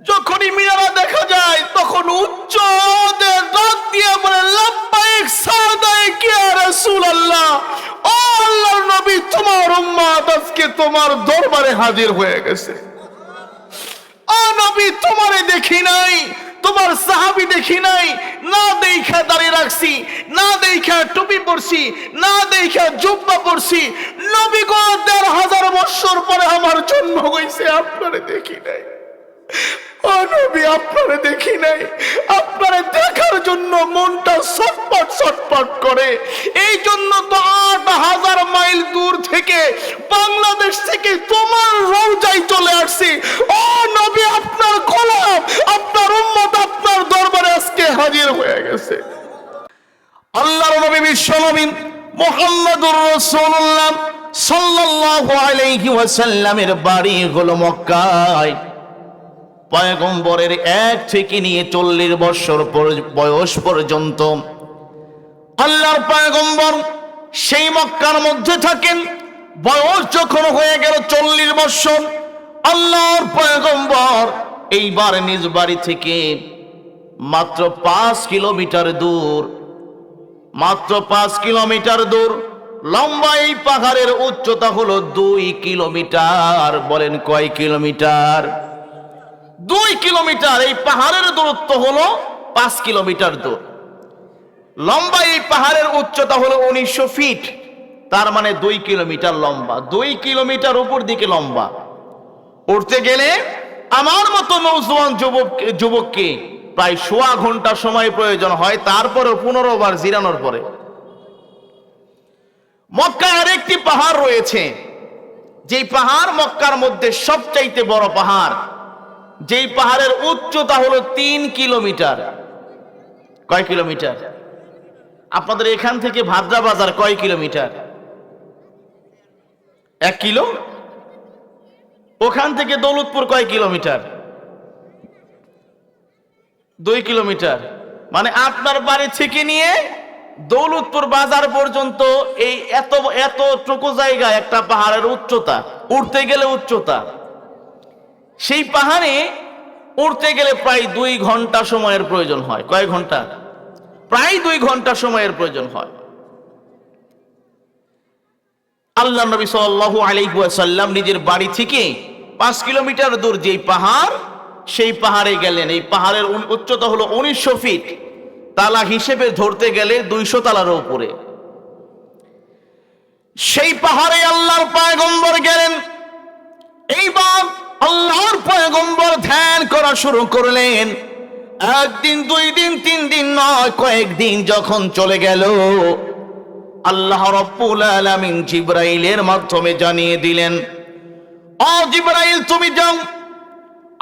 যখনই মিনারা দেখা যায় তখন উচ্চ ডাক দিয়ে বলে লাব্বাইক সাদাইক ইয়া রাসূলুল্লাহ, ও আল্লাহর নবী, তোমার উম্মত আজকে তোমার দরবারে হাজির হয়ে গেছে। ও নবী, তোমারে দেখি নাই, তোমার সাহাবী দেখি নাই, না দেখা দাঁড়িয়ে রাখছি, না দেখা টুপি পরছি, না দেখা জুব্বা পরছি। নবী গো, ১৫০০ বছর পরে আমার জন্ম হইছে, আপনারে দেখি নাই। ও নবী, আপনারে দেখি নাই, আপনারে দেখার জন্য মনটা ছটপট ছটপট করে। এই জন্য তো ৮০০০ মাইল দূর থেকে, বাংলাদেশ থেকে তোমার রওজায় চলে আসছি। ও নবী, আপনার গোলাম, আপনার উম্মত আপনার দরবারে আজকে হাজির হয়ে গেছে। আল্লাহর নবী বিশ্বনবী মুহাম্মদুর রাসূলুল্লাহ সাল্লাল্লাহু আলাইহি ওয়াসাল্লামের বাড়ি হলো মক্কায়। পয়গম্বরের ১ থেকে নিয়ে ৪০ বছর বয়স পর্যন্ত আল্লাহর পয়গম্বর সেই মক্কার মধ্যে থাকেন। বয়স যখন হয়ে গেল ৪০ বছর, আল্লাহর পয়গম্বর এইবার নিজ বাড়ি থেকে মাত্র ৫ কিলোমিটার দূর, মাত্র ৫ কিলোমিটার দূর লম্বা এই পাহাড়ের উচ্চতা হলো ২ কিলোমিটার। বলেন কয় কিলোমিটার? ২ কিলোমিটার। এই পাহাড়ের দূরত্ব হলো ৫ কিলোমিটার দূর। লম্বা এই পাহাড়ের উচ্চতা হলো ১৯০০ ফিট, তার মানে ২ কিলোমিটার লম্বা। ২ কিলোমিটার উপর দিকে লম্বা। উঠতে গেলে আমার মতো নওজোয়ান যুবককে প্রায় সোয়া ঘন্টা সময় প্রয়োজন হয়, তারপরে ১৫ বার জিরানোর পরে। মক্কায় আরেকটি পাহাড় রয়েছে, যেই পাহাড় মক্কার মধ্যে সবচাইতে বড় পাহাড়, যেই পাহাড়ের উচ্চতা হলো ৩ কিলোমিটার। কয় কিলোমিটার? আপনাদের এখান থেকে ভাদ্রা বাজার কয় কিলোমিটার? ১ কিলো। ওখান থেকে দৌলতপুর কয় কিলোমিটার? ২ কিলোমিটার। মানে আপনার বাড়ি থেকে নিয়ে দৌলতপুর বাজার পর্যন্ত এই এতটুকু জায়গা একটা পাহাড়ের উচ্চতা, উঠতে গেলে উচ্চতা। সেই পাহাড়ে উঠতে গেলে প্রায় ২ ঘন্টা সময়ের প্রয়োজন হয়। কয় ঘন্টা? প্রায় ২ ঘন্টা সময়ের প্রয়োজন হয়। আল্লাহ নবী সাল্লাল্লাহু আলাইহি ওয়াসাল্লাম নিজের বাড়ি থেকে ৫ কিলোমিটার দূর যেই পাহাড়, সেই পাহাড়ে গেলেন। এই পাহাড়ের উচ্চতা হলো ১৯০০ ফিট, তালা হিসেবে ধরতে গেলে ২০০ তালার উপরে। সেই পাহাড়ে আল্লাহর পয়গম্বর গেলেন। এইবার আল্লাহর পয়গম্বর ধ্যান করা শুরু করলেন। ১ দিন, ২ দিন, ৩ দিন নয়, কয়েকদিন যখন চলে গেল, আল্লাহ রাব্বুল আলামিন জিবরাইলের মাধ্যমে জানিয়ে দিলেন, ও জিবরাইল, তুমি যাও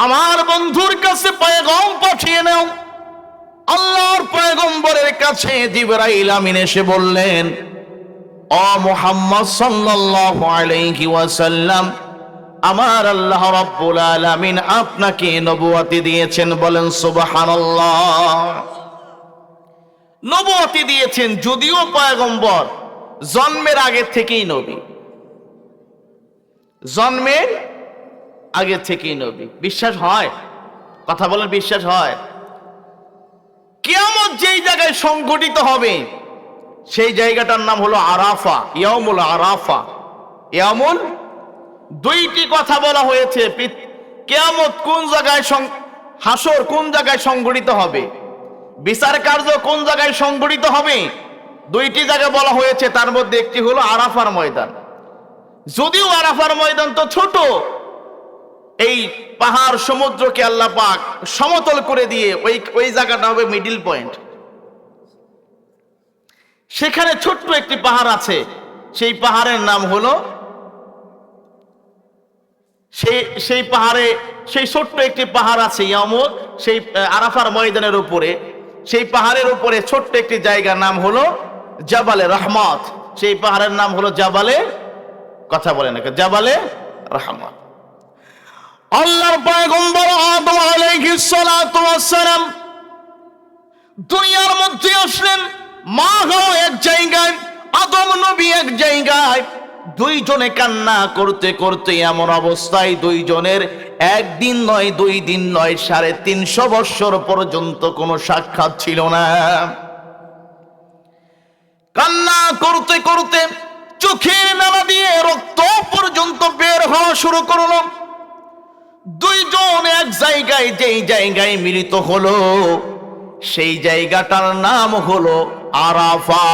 আমার বন্ধুর কাছে পয়গাম পাঠিয়ে নাও। আল্লাহর পয়গম্বরের কাছে জিবরাইল আমিন এসে বললেন, ও মুহাম্মদ সাল্লাল্লাহু আলাইহি ওয়াসাল্লাম, আমার আল্লাহ রাব্বুল আলামিন আপনাকে নবুয়তি দিয়েছেন। বলেন সুবহানাল্লাহ। নবুয়তি দিয়েছেন, যদিও পয়গম্বর জন্মের আগে থেকেই নবী, জন্মের আগে থেকেই নবী। বিশ্বাস হয়? কথা বলেন, বিশ্বাস হয়? কিয়ামত যেই জায়গায় সংঘটিত হবে, সেই জায়গাটার নাম হলো আরাফা, ইয়াউমুল আরাফা। ইয়াউমুল, ২টি কথা বলা হয়েছে। কিয়ামত কোন জায়গায়, হাসর কোন জায়গায় সংঘটিত হবে, বিচার কার্য কোন জায়গায় সংঘটিত হবে, ২টি জায়গা বলা হয়েছে। তার মধ্যে একটি হলো আরাফার ময়দান। যদিও আরাফার ময়দান তো ছোট, এই পাহাড় সমুদ্রকে আল্লাহ পাক সমতল করে দিয়ে ওই জায়গাটা হবে মিডিল পয়েন্ট। সেখানে ছোট্ট একটি পাহাড় আছে, সেই পাহাড়ের নাম হলো, সেই পাহাড়ে, সেই ছোট্ট একটি পাহাড় আছে ইয়ামুল, সেই আরাফার ময়দানের উপরে, সেই পাহাড়ের উপরে ছোট্ট একটি জায়গার নাম হলো জাবালে রহমত। সেই পাহাড়ের নাম হলো জাবালে, কথা বলে না, জাবালে রহমত। আল্লাহর পয়গম্বর আদম আলাইহিস সালাতু ওয়াস সালাম দুনিয়ার মধ্যে আসলেন। মা হলো এক জায়গায়, আদম নবী এক জায়গায়। দুইজনে কান্না করতে করতে এমন অবস্থায় দুইজনের একদিন নয় 2 দিন নয় 350 বৎসর পর্যন্ত কোনো সাক্ষাৎ ছিল না। কান্না করতে করতে চোখের নালা দিয়ে রক্ত পর্যন্ত বের হওয়া শুরু করলো। দুইজন এক জায়গায়, যেই জায়গায় মিলিত হলো সেই জায়গাটার নাম হলো আরাফা।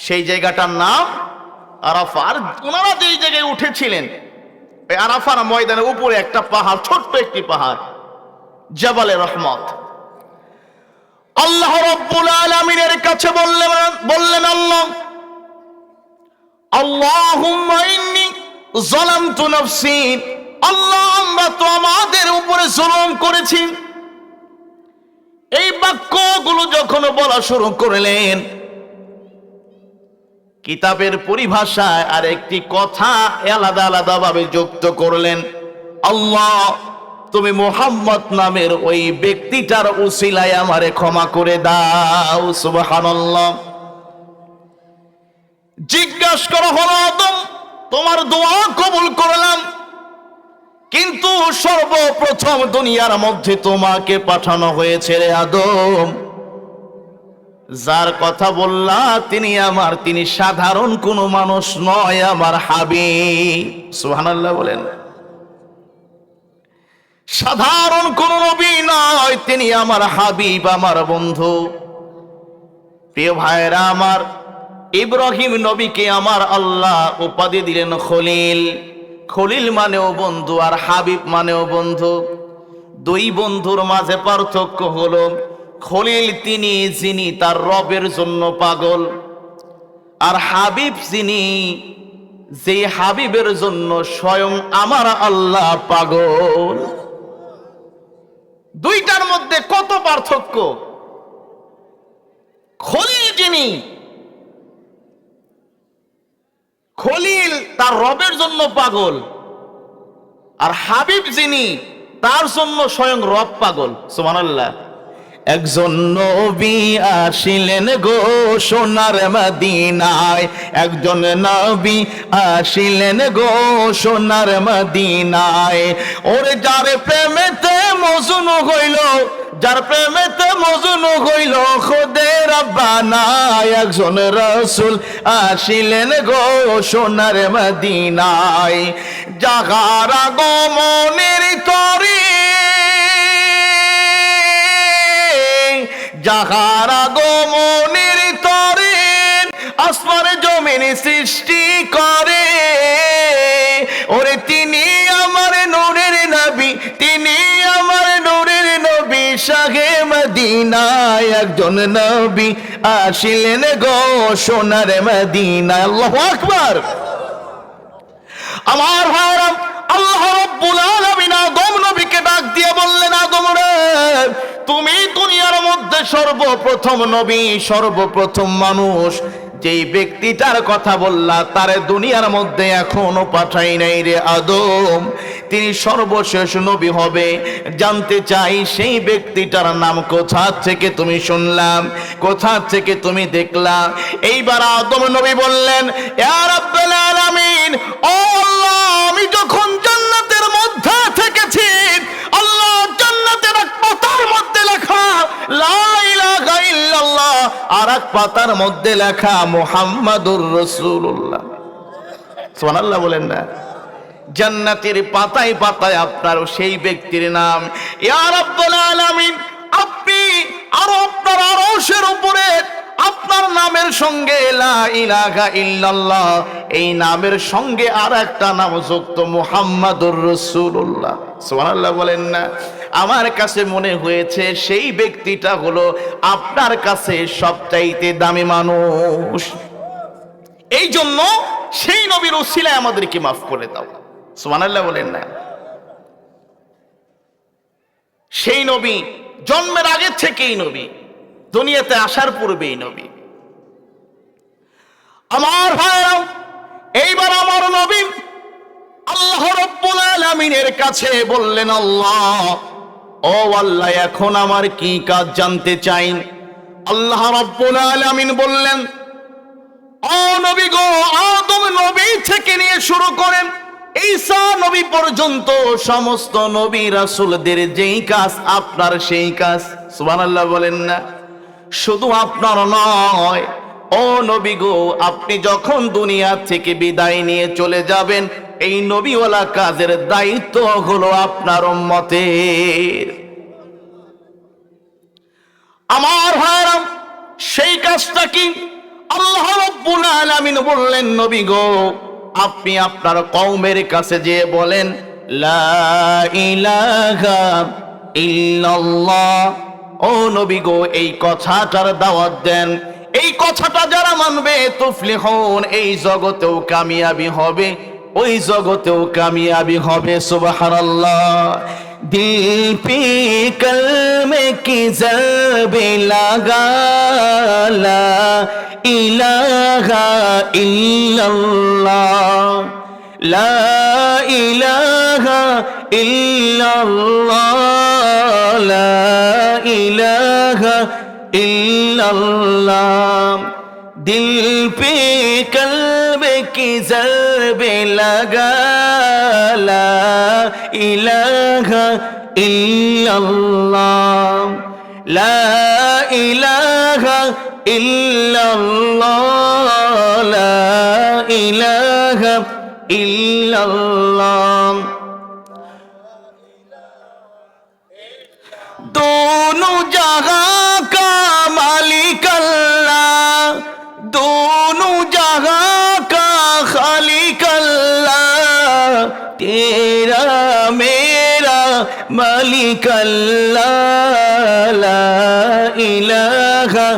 সেই জায়গাটার নাম আরাফা। আর ওনারা যেই জায়গায় উঠেছিলেন এই আরাফার ময়দানের উপরে একটা পাহাড়, ছোট্ট একটি পাহাড়, জাবালে রহমত। আল্লাহ রাব্বুল আলামিনের কাছে বললেন আল্লাহ, আল্লাহুম্মা ইন্নী যালামতু নাফসি, আল্লাহ আমরা তো আমাদের উপরে জুলুম করেছি। এই বাক্যগুলো যখন বলা শুরু করলেন, কিতাবের পরিভাষায় আর একটি কথা আলাদা আলাদা ভাবে যুক্ত করলেন, আল্লাহ তুমি মুহাম্মদ নামের ওই ব্যক্তিটার উসিলায় আমারে ক্ষমা করে দাও। সুবহানাল্লাহ। জিজ্ঞাসা করা হলো, আদম তোমার দোয়া কবুল করলাম, কিন্তু সর্বপ্রথম দুনিয়ার মধ্যে তোমাকে পাঠানো হয়েছে রে আদম, যার কথা বললা তিনি সাধারণ কোনো মানুষ নয়, আমার হাবিব। সুবহানাল্লাহ বলেন। সাধারণ কোন নবী নয়, তিনি আমার হাবিব, আমার বন্ধু। প্রিয় ভাইরা আমার, ইব্রাহিম নবীকে আমার আল্লাহ উপাধি দিলেন খলিল। খলিল মানেও বন্ধু আর হাবিব মানেও বন্ধু। দুই বন্ধুর মাঝে পার্থক্য হলো, খলিল তিনি যিনি তার রবের জন্য পাগল, আর হাবিব যিনি যে হাবিবের জন্য স্বয়ং আমার আল্লাহ পাগল। দুইটার মধ্যে কত পার্থক্য! খলিল যিনি, খলিল তার রবের জন্য পাগল, আর হাবিব যিনি তার জন্য স্বয়ং রব পাগল। সুবহানাল্লাহ। একজন নবী আসিলেন গো সোনার মদিনায়, একজন নবী আসিলেন গো সোনার মদিনায়, ওরে যার প্রেমেতে মজনু হইল, যার প্রেমেতে মজনু হইল খোদে রব্বানা। একজন রাসূল আসিলেন গো সোনার মদিনায়, যাহার আগমনের তরে, যাহার আগমনের তরে আসমান জমিন সৃষ্টি করে, ওরে তিনি আমার নূরের নবী, তিনি আমার নূরের নবী, শাহে মদিনায় একজন নবী আসিলেন গো সোনার মদিনায়। আল্লাহু আকবার। আমার ভাইরা, আল্লাহ রাব্বুল আলামিন আদম নবীকে ডাক দিয়ে বললেন, আদম রে, তুমি দুনিয়ার মধ্যে সর্বপ্রথম নবী, সর্বপ্রথম মানুষ। যেই ব্যক্তিটার কথা বললা তারে দুনিয়ার মধ্যে এখনো পাঠাই নাই রে আদম, তিনি সর্বশেষ নবী হবে। জানতে চাই সেই ব্যক্তিটার নাম কোথা থেকে তুমি শুনলাম, কোথা থেকে তুমি দেখলা? এইবার আদম নবী বললেন, ইয়া রাব্বুল আলামিন, ও আল্লাহ, আমি যখন জান্নাতের মধ্যে থেকেছি, আল্লাহ জান্নাতের এক পাতার মধ্যে লেখা লা ইলাহা ইল্লাল্লাহ, আর এক পাতার মধ্যে লেখা মুহাম্মাদুর রাসূলুল্লাহ। সুবহানাল্লাহ বলেন না? জান্নাতের পাতায় পাতায় আপনার সেই ব্যক্তির নাম। ইয়া রাব্বুল আলামিন, আপনি আরো আপনার আরশের উপরে আপনার নামের সঙ্গে লা ইলাহা ইল্লাল্লাহ এই নামের সঙ্গে আর একটা নাম যুক্ত, মুহাম্মাদুর রাসূলুল্লাহ। সুবহানাল্লাহ বলেন না? আমার কাছে মনে হয়েছে সেই ব্যক্তিটা হলো আপনার কাছে সবচাইতে দামি মানুষ। এই জন্য সেই নবীর উসিলায় আমাদেরকে মাফ করে দাও। সুবহানাল্লাহ বলেন না? সেই নবী জন্মের আগে থেকেই নবী, দুনিয়াতে আসার পূর্বেই নবী। আমার ভাইরা, এইবার আমার নবী আল্লাহ রাব্বুল আলামিনের কাছে বললেন, আল্লাহ, ও আল্লাহ, এখন আমার কি কাজ জানতে চাই? আল্লাহ রাব্বুল আলামিন বললেন, ও নবী গো, আদম নবী থেকে নিয়ে শুরু করেন ঈসা নবী পর্যন্ত সমস্ত নবী রাসূলদের যেই কাজ আপনার সেই কাজ। সুবহানাল্লাহ বলেন না? শুধু আপনার নয়, ও নবী গো, আপনি যখন দুনিয়া থেকে বিদায় নিয়ে চলে যাবেন, এই নবীওয়ালা কাজের দায়িত্ব হলো আপনার উম্মতের। আমার ভাইরা, সেই কাজটা কি? আল্লাহ রাব্বুল আলামিন বললেন, নবী গো, আপনি আপনার কওমের কাছে যেয়ে বলেন, লা ইলাহা ইল্লাল্লাহ। ও নবী গো, এই কথাটার দাওয়াত দেন। এই কথাটা যারা মানবে তুফলিহুন, এই জগতেও কামিয়াবি হবে, ওই জগতেও কামিয়াবি হবে। সুবহানাল্লাহ। দিল পে কলমে কি জবে লাগা, লা ইলাহা ইল্লাল্লাহ, লা ইলাহা ইল্লাল্লাহ, লা ইলাহা ইল্লাল্লাহ। দিল পে কলবে কি জরবে লাগা, লা ইলাহা ইল্লাল্লাহ, লা ইলাহা ইল্লাল্লাহ, লা ইলাহা ইল্লাল্লাহ। दोनों जहां का मालिक अल्लाह, दोनों जहां का खालिक अल्लाह, तेरा मेरा मालिक अल्लाह, ला इलाहा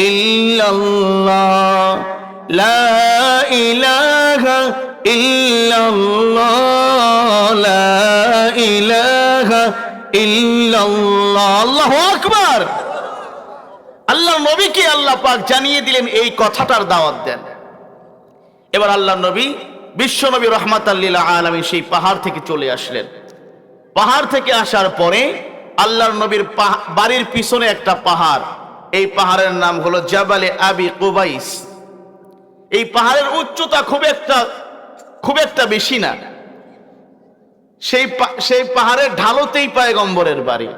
इल्लल्लाह, ला इलाहा इल्लल्लाह, ला इलाहा ইল্লাল্লাহ। আল্লাহু আকবার। আল্লাহ নবীকে আল্লাহ পাক জানিয়ে দিলেন এই কথাটার দাওয়াত দেন। এবার আল্লাহ নবী, বিশ্ব নবী রাহমাতাল লিল আলামিন সেই পাহাড় থেকে চলে আসলেন। পাহাড় থেকে আসার পরে আল্লাহর নবীর বাড়ির পিছনে একটা পাহাড়, এই পাহাড়ের নাম হলো জাবালে আবি কুবাইস। এই পাহাড়ের উচ্চতা খুব একটা বেশি না। সেই পাহাড়ের ঢালতেই পয়গম্বরের বাড়ি।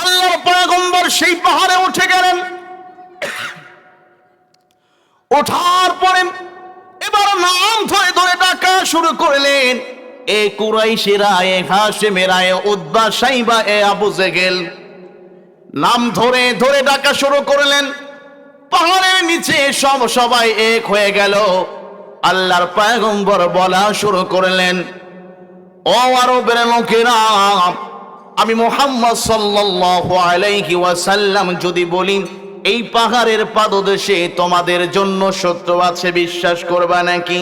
আল্লাহর পয়গম্বর সেই পাহাড়ে উঠে গেলেন। ওঠার পরে এবার নাম ধরে ধরে ডাকা শুরু করলেন, এ কুরাইশেরা, এ হাশেমেরা, এ উতবা, সাইবা, এ আবু জেহেল। নাম ধরে ধরে ডাকা শুরু করলেন। পাহাড়ের নিচে সবাই এক হয়ে গেল। আল্লাহর পয়গম্বর বলা শুরু করলেন, ও আরবের লোকেরা, আমি মুহাম্মদ সাল্লাল্লাহু আলাইহি ওয়াসাল্লাম যদি বলি এই পাহাড়ের পাদদেশে তোমাদের জন্য সত্য আছে, বিশ্বাস করবা নাকি?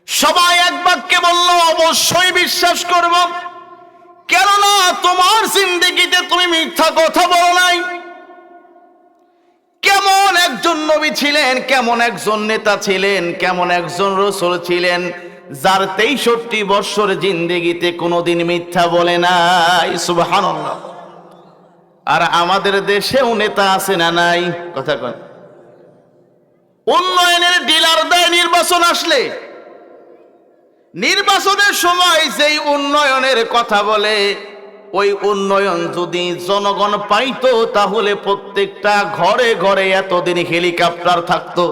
সবাই এক বাক্যে বলল, অবশ্যই বিশ্বাস করব, কেননা তোমার জিন্দেগিতে তুমি মিথ্যা কথা বলো নাই। কেমন একজন নবী ছিলেন, কেমন একজন নেতা ছিলেন, কেমন একজন রাসূল ছিলেন, যার 63 বছর জিন্দেগিতে কোনোদিন মিথ্যা বলে নাই। সুবহানাল্লাহ। আর আমাদের দেশেও নেতা আছে না নাই? কথা কন। উন্নয়নের ডিলার দেয় নির্বাচন আসলে। নির্বাচনের সময় যেই উন্নয়নের কথা বলে, ওই উন্নয়ন যদি জনগণ পাইতো তাহলে প্রত্যেকটা ঘরে ঘরে এতদিন হেলিকপ্টার থাকতো।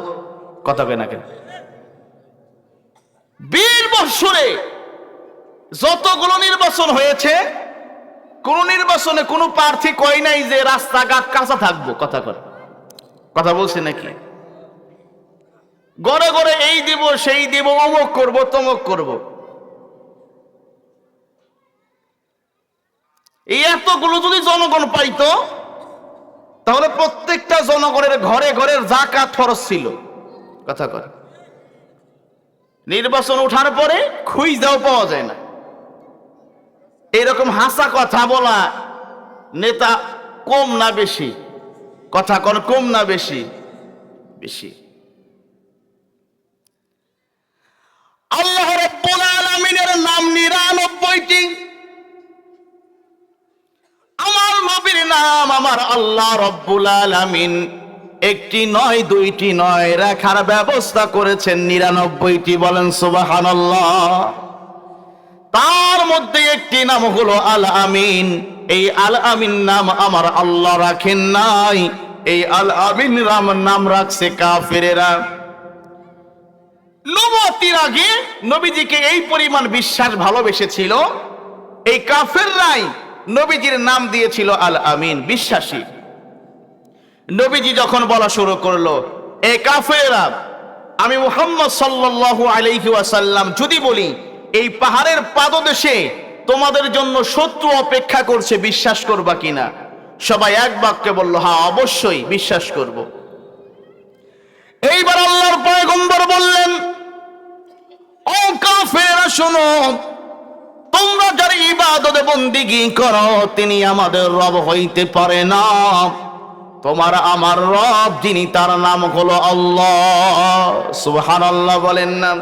কথা কয় না কেন? 20 বছরে যতগুলো নির্বাচন হয়েছে, কোন নির্বাচনে কোন প্রার্থী কয় নাই যে রাস্তাঘাট কাঁচা থাকবো। কথা কর, কথা বলছে নাকি? ঘরে ঘরে এই দিব, সেই দিব, অমুক করব, তমুক করব। এই এতগুলো যদি জনগণ পাইতো তাহলে প্রত্যেকটা জনগণের ঘরে ঘরে যাকাত ফরজ ছিল। কথা কর। নির্বাচন ওঠার পরে খুঁজেও পাওয়া যায় না। এরকম হাসা কথা বলা নেতা কম না বেশি? কথা কন, কম না বেশি? বেশি। আল্লাহ রাব্বুল আলামিনের নাম 99টি। আমার নবীর নাম আমার আল্লাহ রাব্বুল আলামিন একটি নয়, দুইটি নয়, রাখার ব্যবস্থা করেছেন 99টি। বলেন সুবহানাল্লাহ। তার মধ্যে একটি নাম হলো আল আমিন। এই আল আমিন নাম আমার আল্লাহ রাখেন নাই, এই আল আমিন নাম রাখছে কাফেরেরা। নবুয়তের আগে নবীজিকে এই পরিমাণ বিশ্বাস ভালোবেসেছিল, এই কাফেররাই নবীজির নাম দিয়েছিল আল আমিন, বিশ্বাসী। নবীজি যখন বলা শুরু করলো, এ কাফেররা, আমি মুহাম্মদ সাল্লাল্লাহু আলাইহি ওয়াসাল্লাম যদি বলি এই পাহাড়ের পাদদেশে তোমাদের জন্য শত্রু অপেক্ষা করছে, বিশ্বাস করবা কিনা? সবাই এক বাক্যে বলল, হ্যাঁ অবশ্যই বিশ্বাস করব। এইবার আল্লাহর পয়গম্বর বললেন, ও কাফেররা শোনো, তোমরা যার ইবাদত বন্দেগী করো তিনি আমাদের রব হইতে পারে না। তোমার আমার রব যিনি, তার নাম হলো আল্লাহ। সুবহানাল্লাহ বলেন না?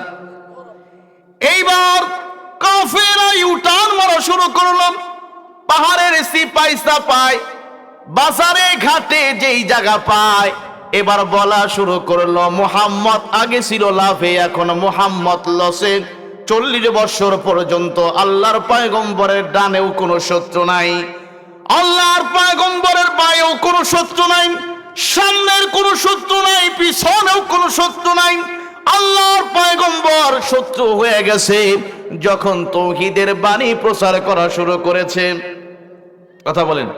এইবার কাফেররা ইউটার্ন মারা শুরু করলো। পাহাড়ের সিপাই সাপাই বাজারে ঘাটে যেই জায়গা পায় এবার বলা শুরু করলো, মুহাম্মদ আগে ছিল লাভে, এখন মুহাম্মদ লসে। 40 বছর পর্যন্ত আল্লাহর পয়গম্বরের ডানেও কোনো শত্রু নাই, আল্লাহর পয়গম্বরের বায়েও কোনো শত্রু নাই, সামনের কোনো শত্রু নাই, পিছনেও কোনো শত্রু নাই। আল্লাহর পয়গম্বর শত্রু হয়ে গেছে যখন তাওহীদের বাণী প্রচার করা শুরু করেছে। কথা বলেন,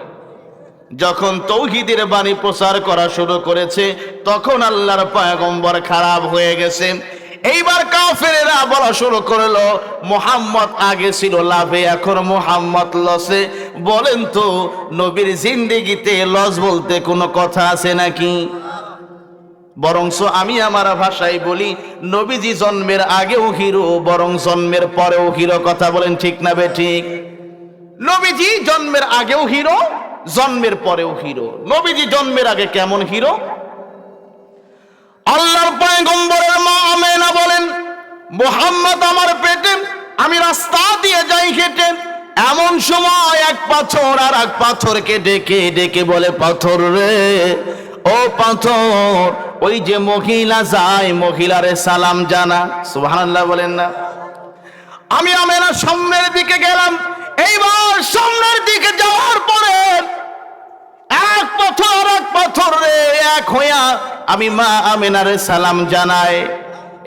যখন তাওহীদের বাণী প্রচার করা শুরু করেছে তখন আল্লাহর পয়গম্বর খারাপ হয়ে গেছে। এইবার কাফেরেরা বলা শুরু করলো, মুহাম্মদ আগে ছিল লাভে, এখন মুহাম্মদ লসে। বলেন তো, নবীর জিন্দেগিতে লস বলতে কোনো কথা আছে নাকি? বরংস আমি আমার ভাষায় বলি, নবীজি জন্মের আগেও হিরো, বরং জন্মের পরেও হিরো। কথা বলেন ঠিক না বেঠিক? নবীজি জন্মের আগেও হিরো, জন্মের পরেও হিরো। নবীজি জন্মের আগে কেমন হিরো? আল্লাহর পয়গম্বরের মা আমেনা বলেন, মুহাম্মদ আমার পেটে, আমি রাস্তা দিয়ে যাই হেঁটে, এমন সময় এক পাথর আর এক পাথরকে ডেকে ডেকে বলে, পাথর রে, ও পাথর, ওই যে মহিলা যায় মহিলারে সালাম জানা। সুবহানাল্লাহ বলেন না? আমি আমেনা সামনের দিকে গেলাম। এইবার সামনের দিকে যাওয়ার পরে এক পাথর এক পাথর রে এক হইয়া আমি মা আমেনারে সালাম জানাই।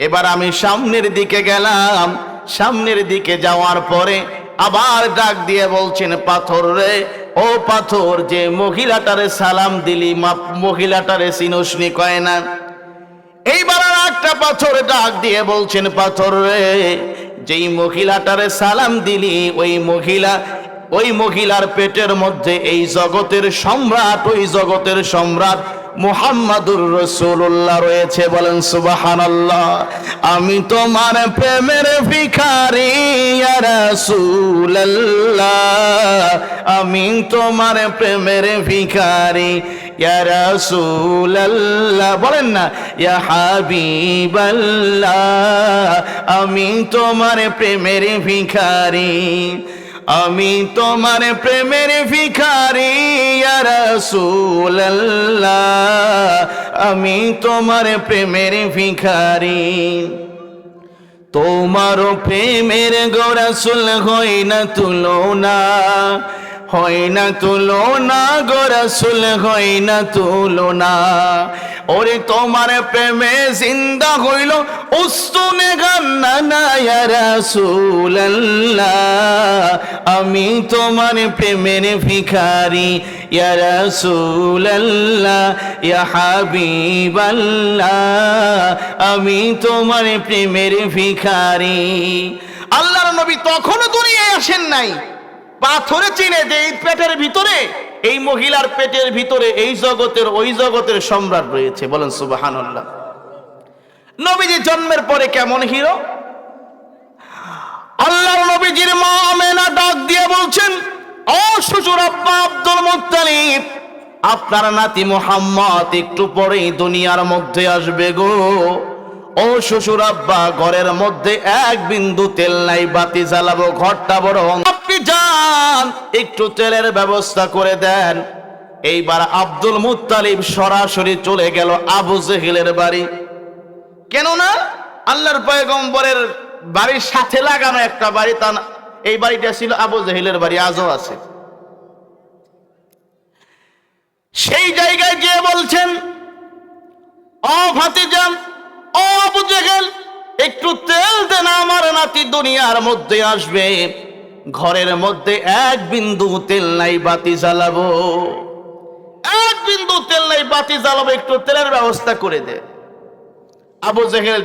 এবার আমি সামনের দিকে গেলাম, সামনের দিকে যাওয়ার পরে আবার ডাক দিয়ে বলছেন, পাথর রে, ও পাথর, যে মহিলাটারে সালাম দিলি মহিলাটারে চিনসনি কয় না। এইবার আর একটা পাথর ডাক দিয়ে বলছেন, পাথর রে, যেই মহিলাটারে সালাম দিলি ওই মহিলার পেটের মধ্যে এই জগতের সম্রাট, ওই জগতের সম্রাট মুহাম্মাদুর রাসূলুল্লাহ রয়েছে। বলেন সুবহানাল্লাহ। আমি তোমার প্রেমের ভিখারি ইয়া রাসূলুল্লাহ, আমি তোমার প্রেমের ভিখারি ইয়া রাসূলুল্লাহ। বলেন না, ইয়া হাবিবাল্লাহ, আমি তোমার প্রেমের ভিখারি, আমি তোমার প্রেমের ভিখারি ইয়া রাসূলুল্লাহ, আমি তোমার প্রেমের ভিখারি। তোমার প্রেমের গো রাসূল হয় না তুলনা, হয় না তুলনা গো রাসূল, হয় না তুলনা। ওরে তোমার প্রেমে জিন্দা হইল উস্তুনে গান্না ইয়া রাসূলুল্লাহ, আমি তোমার প্রেমের ভিখারি ইয়া রাসূলুল্লাহ, ইয়া হাবিবাল্লাহ, আমি তোমার প্রেমের ভিখারি। আল্লাহর নবী তখনও দুনিয়ায় আসেন নাই, পাথরে চিনে যে এই পেটের ভিতরে, এই মহিলার পেটের ভিতরে এই জগতের ওই জগতের সম্রাট রয়েছে। বলেন সুবহানাল্লাহ। নবীজি জন্মের পরে কেমন হিরো? আল্লাহর নবীজির মা আমেনা ডাক দিয়ে বলছেন, ও শ্বশুর আব্বা আব্দুল মুত্তালিব, আপনার নাতি মুহাম্মদ একটু পরেই দুনিয়ার মধ্যে আসবে গো। ও শ্বশুর আব্বা, ঘরের মধ্যে এক বিন্দু তেল নাই, বাতি জ্বালাবো, ঘরটা বড়, আপনি যান একটু তেলের ব্যবস্থা করে দেন। এইবার আব্দুল মুত্তালিব সরাসরি চলে গেল আবু জেহেলের বাড়ি। কেননা আল্লাহর পয়গম্বরের বাড়ির সাথে লাগানো একটা বাড়ি, তা এই বাড়িটা ছিল আবু জেহেলের বাড়ি, আজও আছে। সেই জায়গায় গিয়ে বলছেন, ও ভাতিজা, ও আবু জেহেল, একটু তেল দেন, আমার নাতি দুনিয়ার মধ্যে আসবে, ঘরের মধ্যে এক বিন্দু তেল নাই, বাতি জ্বালাবো, এক বিন্দু তেল নাই, বাতি জ্বালাবো, একটু তেলের ব্যবস্থা করে দে। আবু জেহেল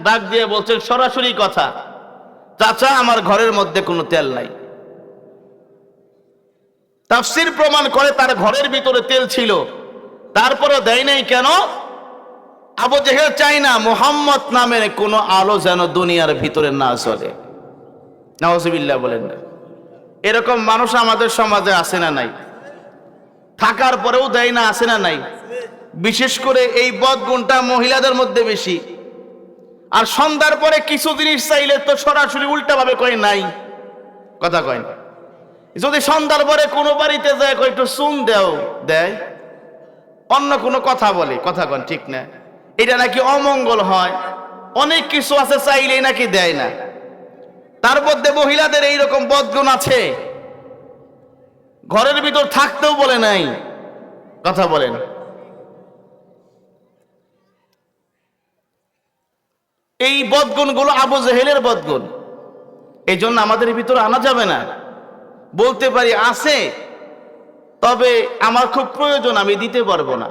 ডাক দিয়ে বলছেন সরাসরি কথা, চাচা আমার ঘরের মধ্যে কোনো তেল নাই। তাফসীর প্রমাণ করে তার ঘরের ভিতরে তেল ছিল, তারপরে দেয় নাই কেন? আবু জেহেল চাই না মুহাম্মদ নামের কোনো আলো যেন দুনিয়ার ভিতরে না চলে। নাউজুবিল্লাহ বলেন না। এরকম মানুষ আমাদের সমাজে আছে না নাই? থাকার পরেও দেয় না, আছে না নাই? বিশেষ করে এই বদগুণটা মহিলাদের মধ্যে বেশি। আর সন্ধ্যার পরে কিছু জিনিস চাইলে তো সরাসরি উল্টা ভাবে কয় নাই, কথা কয় না। যদি সন্ধ্যার পরে কোনো বাড়িতে যায় কয় একটু চুন দেও, দেয়। অন্য কোনো কথা বলে, কথা কন ঠিক না? এটা নাকি অমঙ্গল হয়, অনেক কিছু আছে চাইলেই নাকি দেয় না। তার মধ্যে মহিলাদের এইরকম বদগুণ আছে, ঘরের ভিতর থাকতেও বলে নাই, কথা বলেন। এই বদগুণগুলো আবু জেহেলের বদগুণ, এই জন্য আমাদের ভিতরে আনা যাবে না। বলতে পারি আছে, তবে আমার খুব প্রয়োজন, আমি দিতে পারবো না।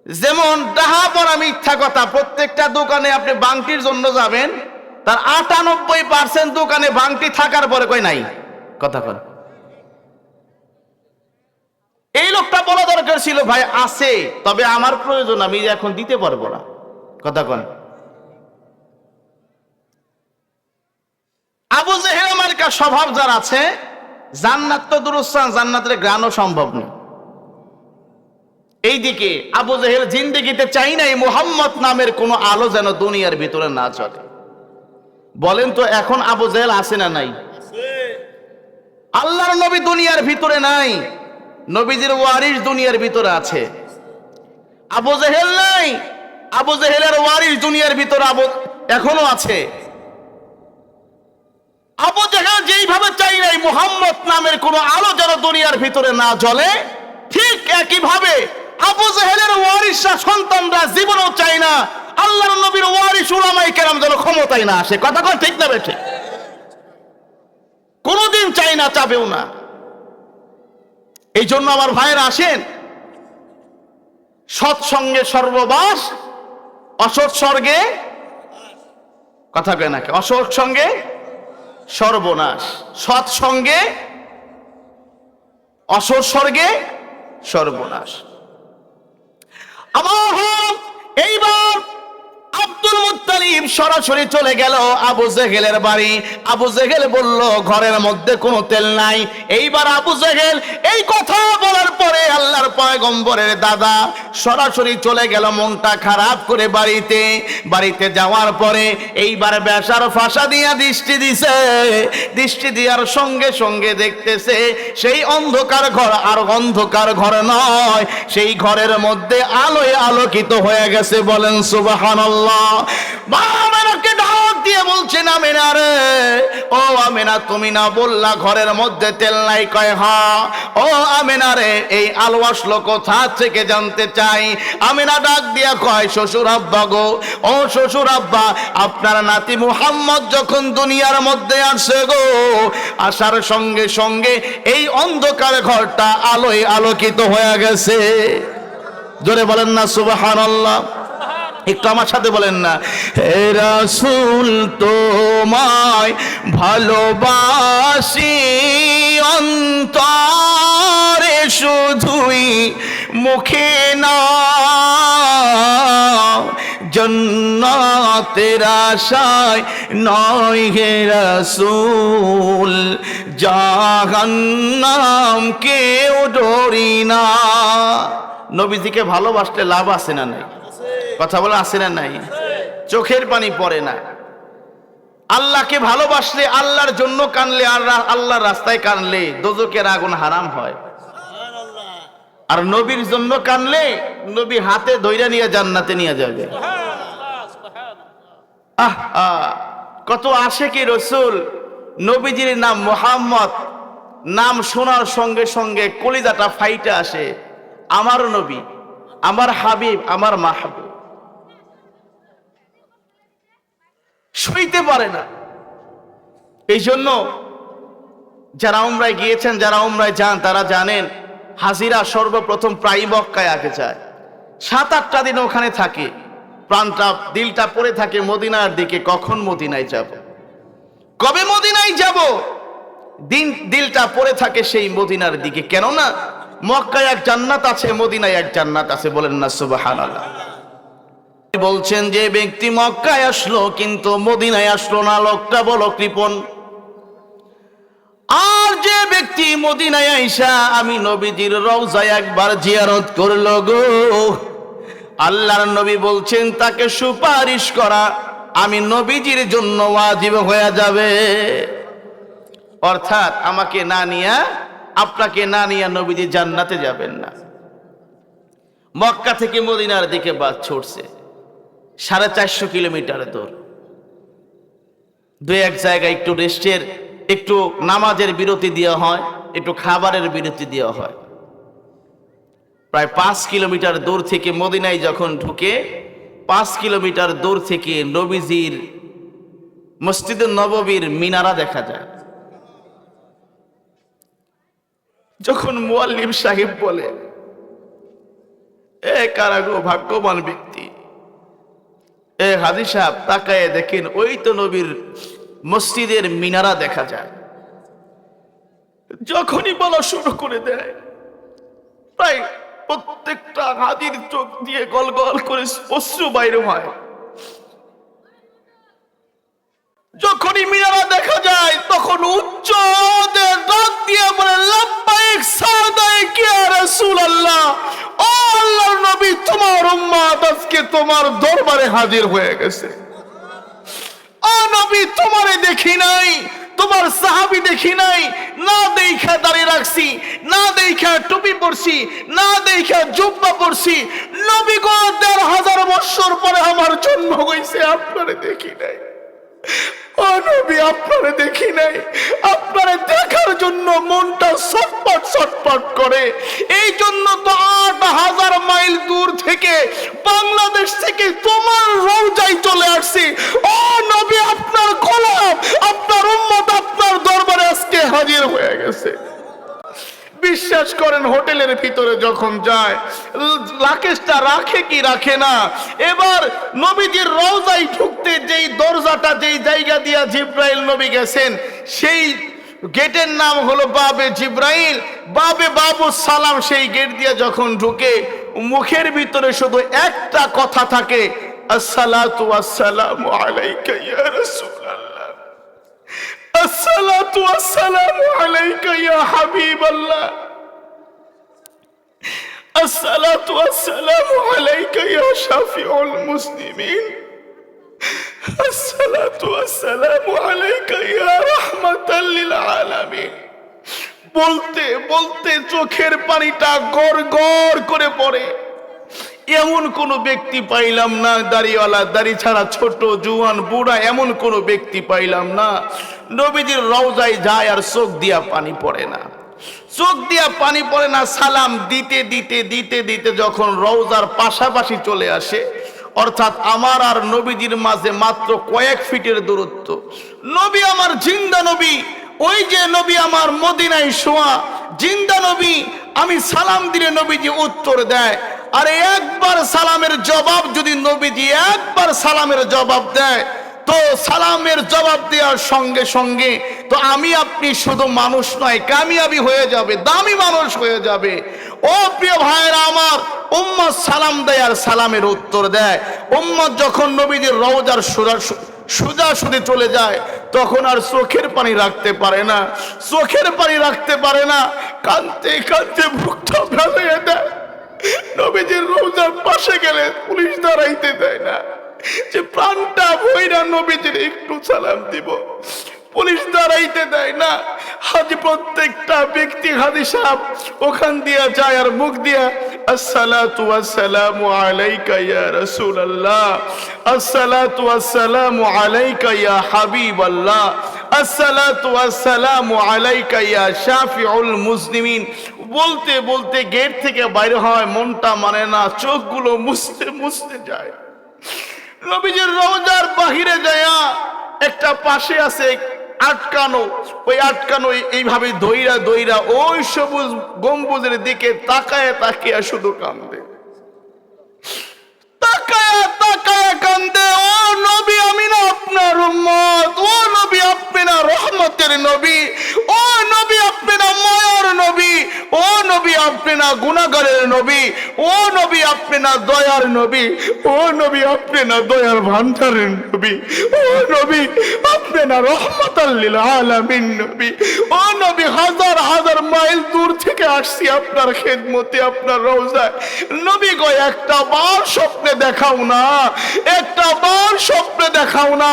যেমন ডাহা পড়া মিথ্যা কথা, প্রত্যেকটা দোকানে আপনি বাংটির জন্য যাবেন, তার 98% দোকানে বাংটি থাকার পরে কই নাই, কথা কন। এই লোকটা বলা দরকার ছিল ভাই আছে, তবে আমার প্রয়োজন, আমি এখন দিতে পারবো না, কথা কন। আবু জেহেল মার্কা স্বভাব যার আছে, জান্নাত তো দুরুস্থান, জান্নাতের গ্রাণও সম্ভব নয়। এইদিকে আবু জেহেল জিন্দেগিতে চাই নাই মুহাম্মদ নামের কোনো আলো যেন দুনিয়ার ভিতরে না চলে। বলেন তো এখন আবু জেহেল আছে না নাই? আল্লাহর নবী দুনিয়ার ভিতরে নাই, নবীজির ওয়ারিস দুনিয়ার ভিতরে আছে। আবু জেহেল নাই, আবু জেহেলের ওয়ারিস দুনিয়ার ভিতরে এখনো আছে। আবু জেহেল যেইভাবে চাই নাই মুহাম্মদ নামের কোন আলো যেন দুনিয়ার ভিতরে না জ্বলে, ঠিক একইভাবে আবু জেহেলের ওয়ারিসরা, সন্তানরা জীবনেও চাই না আল্লাহর নবীর ওয়ারিস উলামায়ে কেরাম যেন ক্ষমতায় না আসে, কথা কন ঠিক না বেঠিক? কোনদিন চাই না, চাবেও না। এই জন্য আমার ভাইয়েরা আসেন, সৎসঙ্গে সর্ববাস, অসৎ স্বর্গে, কথা কয় নাকি? অসৎ সঙ্গে সর্বনাশ, সৎসঙ্গে অসৎ স্বর্গে সর্বনাশ। এইবার আব্দুল মুত্তালিব সরাসরি চলে গেল আবু জেহেলের বাড়ি। আবু জেহেল বলল ঘরের মধ্যে কোনো তেল নাই। এইবার আবু জেহেল এই কথা বলার পরে আল্লাহর পয়গম্বরের দাদা সরাসরি চলে গেল মনটা খারাপ করে বাড়িতে যাওয়ার পরে এইবার বেশার ফাঁসা দিয়া দৃষ্টি দিছে। দৃষ্টি দেওয়ার সঙ্গে সঙ্গে দেখতেছে সেই অন্ধকার ঘর আর অন্ধকার ঘর নয়, সেই ঘরের মধ্যে আলোয় আলোকিত হয়ে গেছে। বলেন সুবহানাল্লাহ। আমেনাকে ডাক দিয়ে বলছেন, আমেনা রে, ও আমেনা, তুমি না বললা ঘরের মধ্যে তেল নাই? কয় হ্যাঁ। ও আমেনা রে, এই আলো আসলো কোথা থেকে জানতে চাই। আমেনা ডাক দিয়া কয়, শ্বশুর আব্বা গো, ও শ্বশুর আব্বা, আপনার নাতি মুহাম্মদ যখন দুনিয়ার মধ্যে আসে গো, আসার সঙ্গে সঙ্গে এই অন্ধকার ঘরটা আলোয় আলোকিত হয়ে গেছে। জোরে বলেন না সুবহানাল্লাহ। একটু আমার সাথে বলেন না, হে রাসূল তোমায় ভালোবাসি অন্তরে, শুধুই মুখে না, জান্নাতের আশায় নয় হে রাসূল, জাহান্নাম কেউ ডরি না। নবীজিকে ভালোবাসলে লাভ আছে না নাই? কথা বলে আছে না নাই? চোখের পানি পড়ে না। আল্লাহকে ভালোবাসলে, আল্লাহর জন্য কানলে, আর আল্লাহর রাস্তায় কানলে দোজখের আগুন হারাম হয়। আর নবীর জন্য কানলে নবী হাতে ধইরা নিয়ে জান্নাতে নিয়ে যাবে। কত আশিকি রাসূল, নবীজির নাম মুহাম্মদ, নাম শোনার সঙ্গে সঙ্গে কলিজাটা ফাইটা আসে। আমার নবী, আমার হাবিব, আমার মাহবুব, সইতে পারে না। এই জন্য যারা উমরায় গিয়েছেন, যারা উমরায় যান, তারা জানেন হাজিরা সর্বপ্রথম প্রায় মক্কায় আগে যায়। 7-8টা দিন ওখানে থাকে, প্রাণটা দিলটা পড়ে থাকে মদিনার দিকে। কখন মদিনায় যাব, কবে মদিনায় যাব, দিলটা পড়ে থাকে সেই মদিনার দিকে। কেননা মক্কায় এক জান্নাত আছে, মদিনায় এক জান্নাত আছে। বলেন না সুবহানাল্লাহ। বলছেন যে ব্যক্তি মক্কায় আসলো কিন্তু মদিনায় আসলো না, লোকটা বলো কৃপণ। আর যে ব্যক্তি মদিনায় আইসা আমি নবীজির রওজায় একবার জিয়ারত করলো গো, আল্লাহর নবী বলছেন তাকে সুপারিশ করা আমি নবীজির জন্য ওয়াজিব হয়ে যাবে। অর্থাৎ আমাকে না নিয়া, আপনাকে না নিয়া নবীজি জান্নাতে যাবেন না। মক্কা থেকে মদিনার দিকে বাস ছুটছে 450 কিলোমিটার দূর। দুই এক জায়গায় একটু রেস্টের, একটু নামাজের বিরতি দেওয়া হয়, একটু খাবারের বিরতি দেওয়া হয়। প্রায় 5 কিলোমিটার দূর থেকে মদিনায় যখন ঢুকে, 5 কিলোমিটার দূর থেকে নবীজির মসজিদে নববীর মিনারা দেখা যায়। যখন মুয়াল্লিম সাহেব বলে এ কারাগো ভাগ্যবান ব্যক্তি, এ হাজী সাহেব তাকায় দেখেন ওই তো নবীর মসজিদের মিনারা দেখা যায়। যখনই বলা শুরু করে দেয় প্রায় প্রত্যেকটা হাজির চোখ দিয়ে গল গল করে অশ্রু বাইরে হয়। যখনই মিনারা দেখা যায় তখন উচ্চ ডাক দিয়ে বলে লাব্বাইক সাদাইক ইয়া রাসূলুল্লাহ, ও আল্লাহর নবী তোমার উম্মত আজকে তোমার দরবারে হাজির হয়ে গেছে। ও নবী তোমারে দেখি নাই, তোমার সাহাবী দেখি নাই, না দেখা দাঁড়িয়ে রাখছি, না দেখা টুপি পরছি, না দেখা জুব্বা পরছি। নবী গো 1500 বছর পরে আমার জন্ম হইছে, আপনারে দেখি নাই। ও নবী আপনারে দেখি নাই, আপনারে দেখার জন্য মনটা ছটপট ছটপট করে। এই জন্য তো 8000 মাইল দূর থেকে বাংলাদেশ থেকে তোমার রওজায় চলে আসছি। ও নবী আপনার গোলাম, আপনার উম্মত আপনার দরবারে আজকে হাজির হয়ে গেছে। বিশ্বাস করেন হোটেলের ভিতরে যখন যায় লাকেশটা রাখে কি রাখে না। এবার নবীজির রওজায় ঢুকতে যেই দরজাটা, যেই জায়গা দিয়া জিব্রাইল নবী গেছেন, সেই গেটের নাম হলো বাবে জিব্রাইল, বাবে বাবু সালাম। সেই গেট দিয়ে যখন ঢুকে মুখের ভিতরে শুধু একটা কথা থাকে, আসসালাতু ওয়াসসালামু আলাইকা ইয়া রাসূলুল্লাহ, আসসালাতু ওয়াসসালামু আলাইকা ইয়া হাবিবাল্লাহ, আসসালাতু ওয়াসসালামু আলাইকা ইয়া শাফিউল মুসলিমিন, আসসালাতু ওয়াসসালামু আলাইকা ইয়া রাহমাতাল লিল আলামিন। বলতে বলতে চোখের পানিটা গড় গড় করে পড়ে। এমন কোন ব্যক্তি পাইলাম না, দাড়িওয়ালা, দাড়ি ছাড়া, ছোট জুয়ান বুড়া, এমন কোন ব্যক্তি পাইলাম না নবীজির রওজায় যায় আর চোখ দিয়া পানি পড়ে না, চোখ দিয়া পানি পড়ে না। সালাম দিতে দিতে দিতে দিতে যখন রওজার পাশাপাশি চলে আসে, অর্থাৎ আমার আর নবীজির মাঝে মাত্র কয়েক ফিটের দূরত্ব, নবী আমার জিন্দা নবী, ওই যে নবী আমার মদিনায় শোয়া জিন্দা নবী, আমি সালাম দিলে নবীজি উত্তর দেয়। আর একবার সালামের জবাব যদি নবীজি একবার সালামের জবাব দেয়, তো সালামের জবাব দেওয়ার সঙ্গে সঙ্গে তো আমি আপনি শুধু মানুষ নয়, কামিয়াবি হয়ে যাবে, দামি মানুষ হয়ে যাবে। ও প্রিয় ভাইয়েরা আমার, উম্মত সালাম দেয় আর সালামের উত্তর দেয়। উম্মত যখন নবীজির রওজার সোজাসুজি চলে যায় তখন আর চোখের পানি রাখতে পারে না, চোখের পানি রাখতে পারে না, কাঁদতে কাঁদতে বুকটা ভেঙে দেয়। নবীজির রওজার পাশে গেলে পুলিশ দাঁড়াইতে দেয় না, যে প্রাণটা ভইরা নবীজির একটু সালাম দিব। পুলিশ দাঁড়াইতে দেয় না। হাজি প্রত্যেকটা ব্যক্তি হাজি সাহেব ওখান দিয়ে যায় আর মুখ দিয়া আসসালাতু ওয়াসসালামু আলাইকা ইয়া রাসূলুল্লাহ, আসসালাতু ওয়াসসালামু আলাইকা ইয়া হাবিবাল্লাহ, আসসালাতু ওয়াসসালামু আলাইকা ইয়া শাফিউল মুসলিমিন বলতে বলতে গেট থেকে বাইরে হয়। মনটা মানে না, চোখগুলো মুছতে মুছতে যায়। নবীজির রওজার বাহিরে যায়, একটা পাশে আছে আটকানো, ওই আটকানো এইভাবে দইরা দইরা ওই সবুজ গম্বুজের দিকে তাকায় তাকিয়া শুধু কান্দে, তাকায় তাকায় কান্দে। ও নবী, আমি না আপনার উম্মত। ও নবী, আপনি না রহমতের নবী। ও নবী, আপনি না মায়ার নবী। ও নবী, আপনি না গুনাহগারের নবী। ও নবী, আপনি না দয়ার নবী। ও নবী, আপনি না দয়ার ভান্ডারের নবী। ও নবী, আপনি না রহমাতাল লিল আলামিন নবী। ও নবী, হাজার হাজার মাইল দূর থেকে আসছি আপনার খেদমতে, আপনার রওজায়। নবী গো, একটা বার স্বপ্নে দেখাও না, একটা বার স্বপ্নে দেখাও না।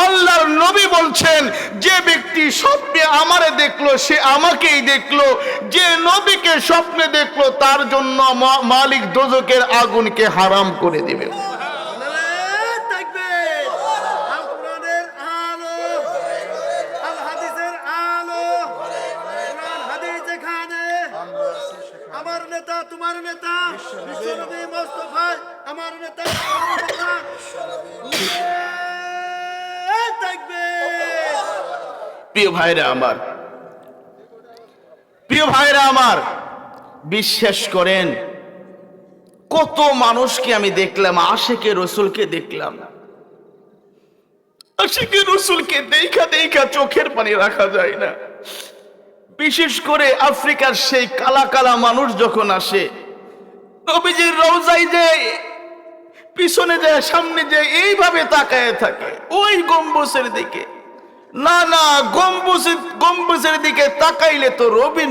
আল্লাহর নবী বলছেন, যে ব্যক্তি স্বপ্নে আমারে দেখলো সে আমাকেই দেখলো। যে নবীকে স্বপ্নে দেখলো তার জন্য মালিক দোজখের আগুনকে হারাম করে দিবে। আমার নেতা তোমার নেতা, বিশ্বনবী মুস্তাফা আমার নেতা। প্রিয় ভাইরা আমার, প্রিয় ভাইরা আমার, বিশ্বাস করেন কত মানুষকে আমি দেখলাম, আশিকে রসুলকে দেখলাম, আশিকে রসুলকে দেখা দেখা চোখের পানি রাখা যায় না। বিশেষ করে আফ্রিকার সেই কালা কালা মানুষ যখন আসে, নবীজির রওজায় যায়, পিছনে যায়, সামনে যায়, এইভাবে তাকায় থাকে ওই গম্বুজের দিকে। না না, গম্বুজের দিকে তাকাইলে তো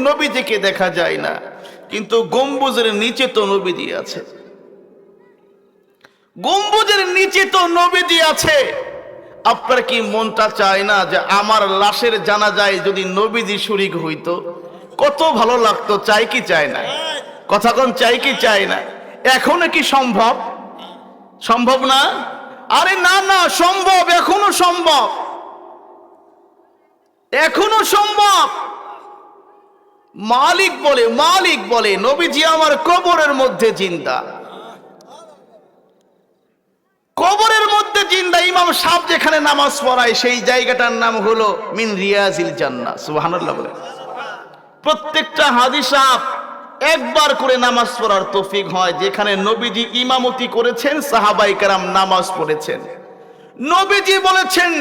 নবীজিকে দেখা যায় না, কিন্তু গম্বুজের নিচে তো নবীজি আছে। গম্বুজের নিচে তো নবীজি আছে। আপনার কি মনটা চায় না যে আমার লাশের জানাজায় যদি নবীজি শরীক হইতো, কত ভালো লাগতো? চাই কি চায় না? কথা কোন, চাই কি চায় না? এখনো কি সম্ভব? সম্ভব না? আরে না না, সম্ভব, এখনো সম্ভব, এখনো সম্ভব। মালিক বলে নবীজি আমার কবরের মধ্যে জিন্দা, কবরের মধ্যে জিন্দা। ইমাম সাহেব যেখানে নামাজ পড়ায় সেই জায়গাটার নাম হলো মিন রিয়াজিল জান্নাহ। সুবহানাল্লাহ বলে। প্রত্যেকটা হাজী সাহেব একবার করে নামাজ পড়ার তৌফিক হয়, যেখানে নবীজি ইমামতি করেছেন, সাহাবায়ে কেরাম নামাজ পড়েছেন। নবীজি বলেছেন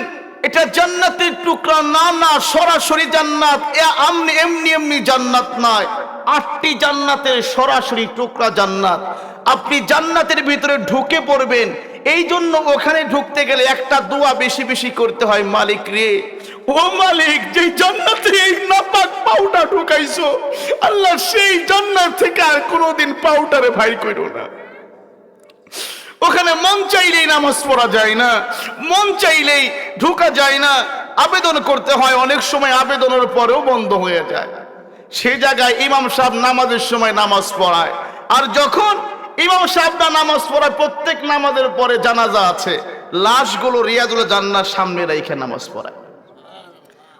এটা জান্নাতের টুকরা। না না, সরাসরি জান্নাত, এমনি এমনি জান্নাত নয়। 8টি জান্নাতের সরাসরি টুকরা জান্নাত। আপনি জান্নাতের ভিতরে ঢুকে পড়বেন, এই জন্য ওখানে ঢুকতে গেলে একটা দোয়া বেশি বেশি করতে হয়, মালিক রে, ও মালিক, যে জান্নাতে এই নাপাক পাউডার ঢুকাইছো, আল্লাহ সেই জান্নাত থেকে আর কোনোদিন পাউডারে ভাই কইরো না। ওখানে মন চাইলেই নামাজ পড়া যায় না, মন চাইলেই ঢোকা যায় না, আবেদন করতে হয়, অনেক সময় আবেদনের পরেও বন্ধ হয়ে যায়। সেই জায়গায় ইমাম সাহেব নামাজের সময় নামাজ পড়ায়, আর যখন ইমাম সাহেবরা নামাজ পড়ায়, প্রত্যেক নামাজের পরে জানাজা আছে, লাশগুলো রিয়াজুল জান্নাহর সামনে রেখে নামাজ পড়ায়।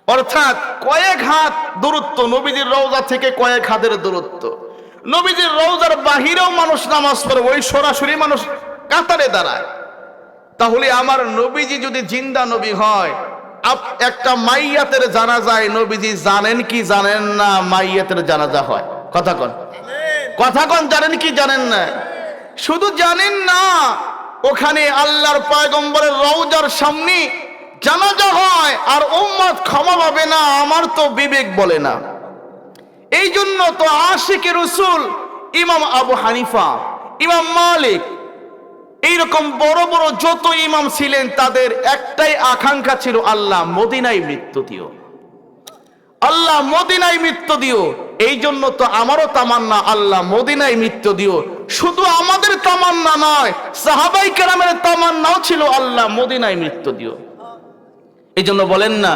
অর্থাৎ কয়েক হাত দূরত্ব, নবীজির রওজা থেকে কয়েক হাতের দূরত্ব। নবীজির রওজার বাহিরেও মানুষ নামাজ পড়ে, ওই সরাসরি মানুষ কাতারে দাঁড়ায়। তাহলে আমার নবীজি যদি জিন্দা নবী হয়, একটা মাইয়াতের জানাজায় নবীজি জানেন কি জানেন না মাইয়াতের জানাজা হয়? কথা কন, কথা কন, জানেন কি জানেন না? শুধু জানেন না, ওখানে আল্লাহর পয়গম্বরের রওজার সামনে জানাজা হয়, আর উম্মত ক্ষমা পাবে না, আমার তো বিবেক বলে না। এই জন্য তো আশিকে রসুল ইমাম আবু হানিফা, ইমাম মালিক, এইরকম বড় বড় যত ইমাম ছিলেন, তাদের একটাই আকাঙ্ক্ষা ছিল, আল্লাহ মদিনায় মৃত্যু দিও, আল্লাহ মদিনায় মৃত্যু দিও। এই জন্য তো আমারও তামান্না, আল্লাহ মদিনায় মৃত্যু দিও। শুধু আমাদের তামান্না নয়, সাহাবায়ে কেরামের তামান্নাও ছিল, আল্লাহ মদিনায় মৃত্যু দিও। এই জন্য বলেন না,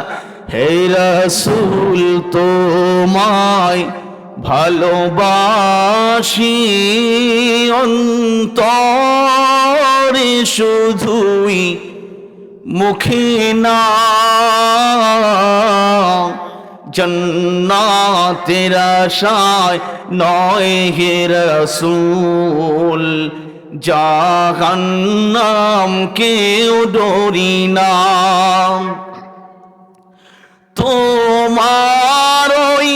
হে রাসূল তোমায় ভালোবাসি অন্তরে শুধুই মুখে না, জান্নাতের আশায় নয় হে রাসূল, জাহান্নাম কেউ ডরি না। তোমার ওই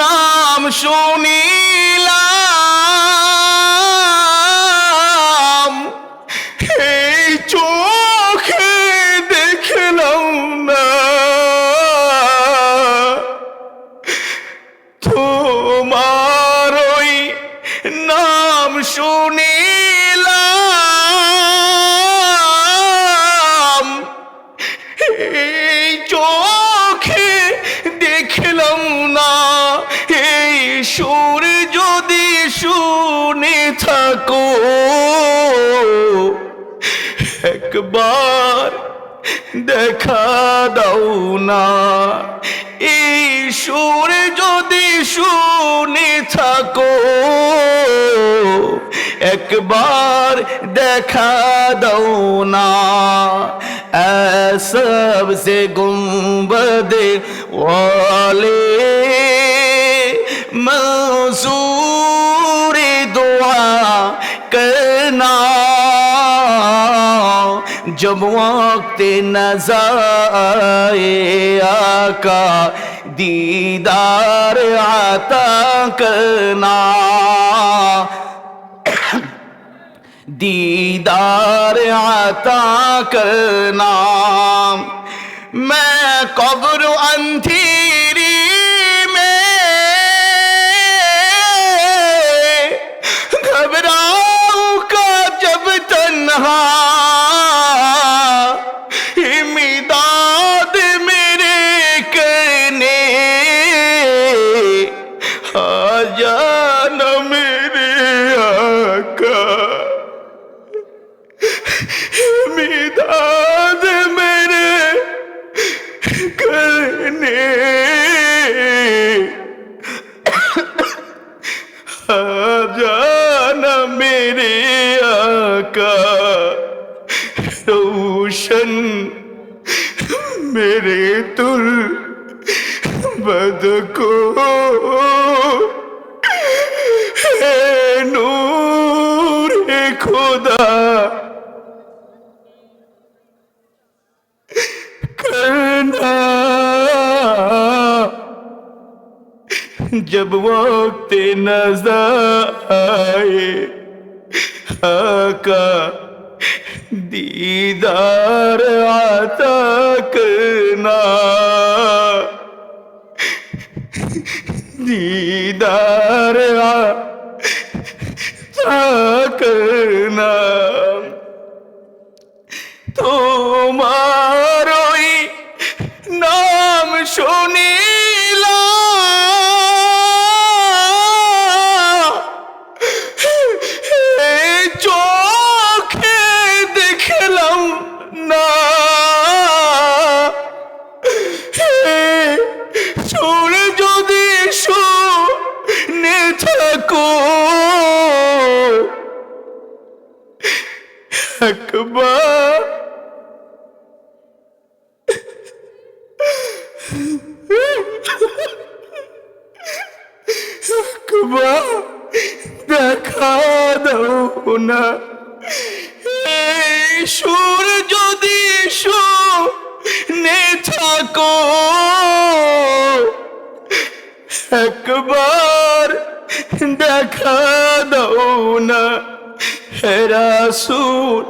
নাম শুনিলাম, এই চোখে দেখলাম না, তোমার ওই নাম শুনিলাম, এই চোখে দেখলাম না, এই সুর যদি শুনে থাকো একবার দেখা দাও না, এই সুর যদি শুনে থাকো একবার দেখা দাও না। सबसे गुंबद वाले मंसूर दुआ करना, जब वक्त नज़र आए आका दीदार आता करना, दीदार आता करना। मैं कब्र अंधेरी में घबराऊंगा जब तन्हा, इमदाद मेरे करने आ जाना मेरे आका, इमदाद मेरे करने आ जाना मेरे आका, रोशन मेरे तुल बद को है नूर खुदा करना, जब वक्त नज़र आए आका दीदार आता करना, दीदार आता करना। তোমার ওই নাম শুনিলাম, এই চোখে দেখলাম না, সুর যদি শুনে থাকো একবার একবার দেখা দাও না, এই সুর যদি শুনে থাকো একবার দেখা দাও না। হে রাসূল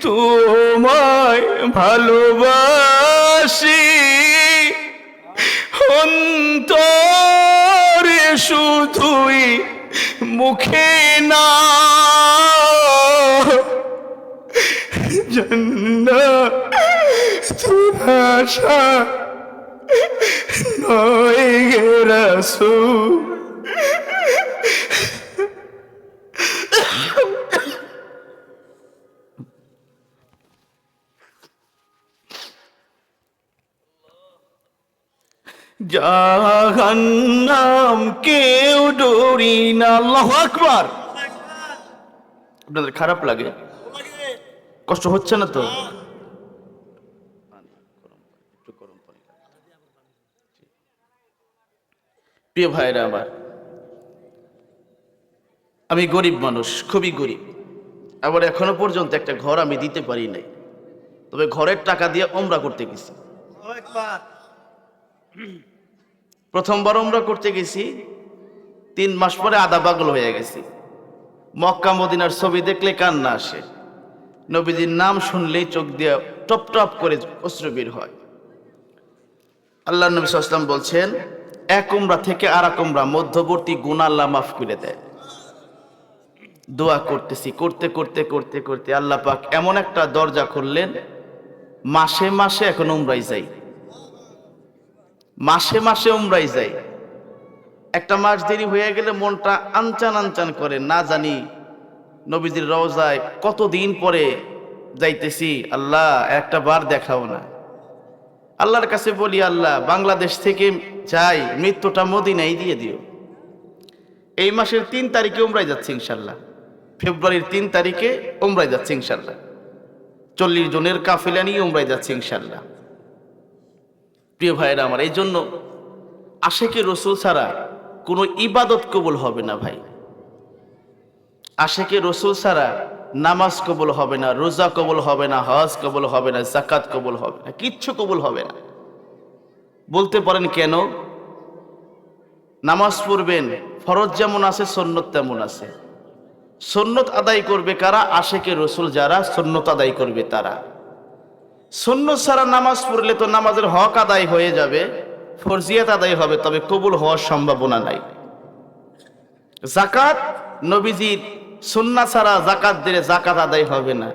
তোমায় ভালোবাসি অন্তরে শুধুই মুখে না, জান্নাতের আশা নয় হে রাসূল, জাহান্নাম কেউ ডরি না। আল্লাহু আকবার। আপনাদের খারাপ লাগে? কষ্ট হচ্ছে না তো? প্রিয় ভাইরা আমার, আমি গরিব মানুষ, খুবই গরিব। আবার এখনো পর্যন্ত একটা ঘর আমি দিতে পারি নাই, তবে ঘরের টাকা দিয়ে ওমরা করতে গেছি। প্রথমবার ওমরা করতে গেছি, 3 মাস পরে আধা পাগল হয়ে গেছি। মক্কা মদিনার ছবি দেখলে কান্না আসে, নবীজির নাম শুনলেই চোখ দিয়ে টপ টপ করে অশ্রু বের হয়। আল্লাহ নবী সাল্লাল্লাহু আলাইহি ওয়াসাল্লাম বলছেন, এক উমরা থেকে আর এক উমরা মধ্যবর্তী গুনাহ আল্লাহ মাফ করে দেয়। দোয়া করতেছি, করতে করতে করতে করতে আল্লাহ পাক এমন একটা দরজা খুললেন, মাসে মাসে এখন উমরাই যাই, মাসে মাসে উমরাই যাই। একটা মাস দেরি হয়ে গেলে মনটা আনচান আনচান করে, না জানি নবীজির রওজায় কতদিন পরে যাইতেছি, আল্লাহ একটা বার দেখাও না। আল্লাহর কাছে বলি, আল্লাহ বাংলাদেশ থেকে যাই, মৃত্যুটা মদিনায় দিয়ে দিও। এই মাসের 3 তারিখে উমরায় যাচ্ছে ইনশাল্লাহ, ফেব্রুয়ারির 3 তারিখে উমরায় যাচ্ছে ইনশাল্লাহ, 40 জনের কাফেলা নিয়ে উমরায় যাচ্ছে ইনশাল্লাহ। প্রিয় ভাইরা আমার, এই জন্য আশেকে রসুল ছাড়া কোনো ইবাদত কবুল হবে না ভাই। আশেকে রসুল ছাড়া নামাজ কবুল হবে না, রোজা কবুল হবে না, হজ কবুল হবে না, যাকাত কবুল হবে না, কিচ্ছু কবুল হবে না। বলতে পারেন কেন? নামাজ পড়বেন, ফরজ যেমন আছে সুন্নত তেমন আছে। সুন্নত আদায় করবে কারা? আশেকে রসুল যারা, সুন্নত আদায় করবে তারা। সুন্নত ছাড়া নামাজ পড়লে তো নামাজের হক আদায় হয়ে যাবে, ফরজিয়াত আদায় হবে, তবে কবুল হওয়ার সম্ভাবনা নাই। যাকাত, নবীজির সুন্নাহ ছাড়া যাকাত দিলে যাকাত আদায় হবে না।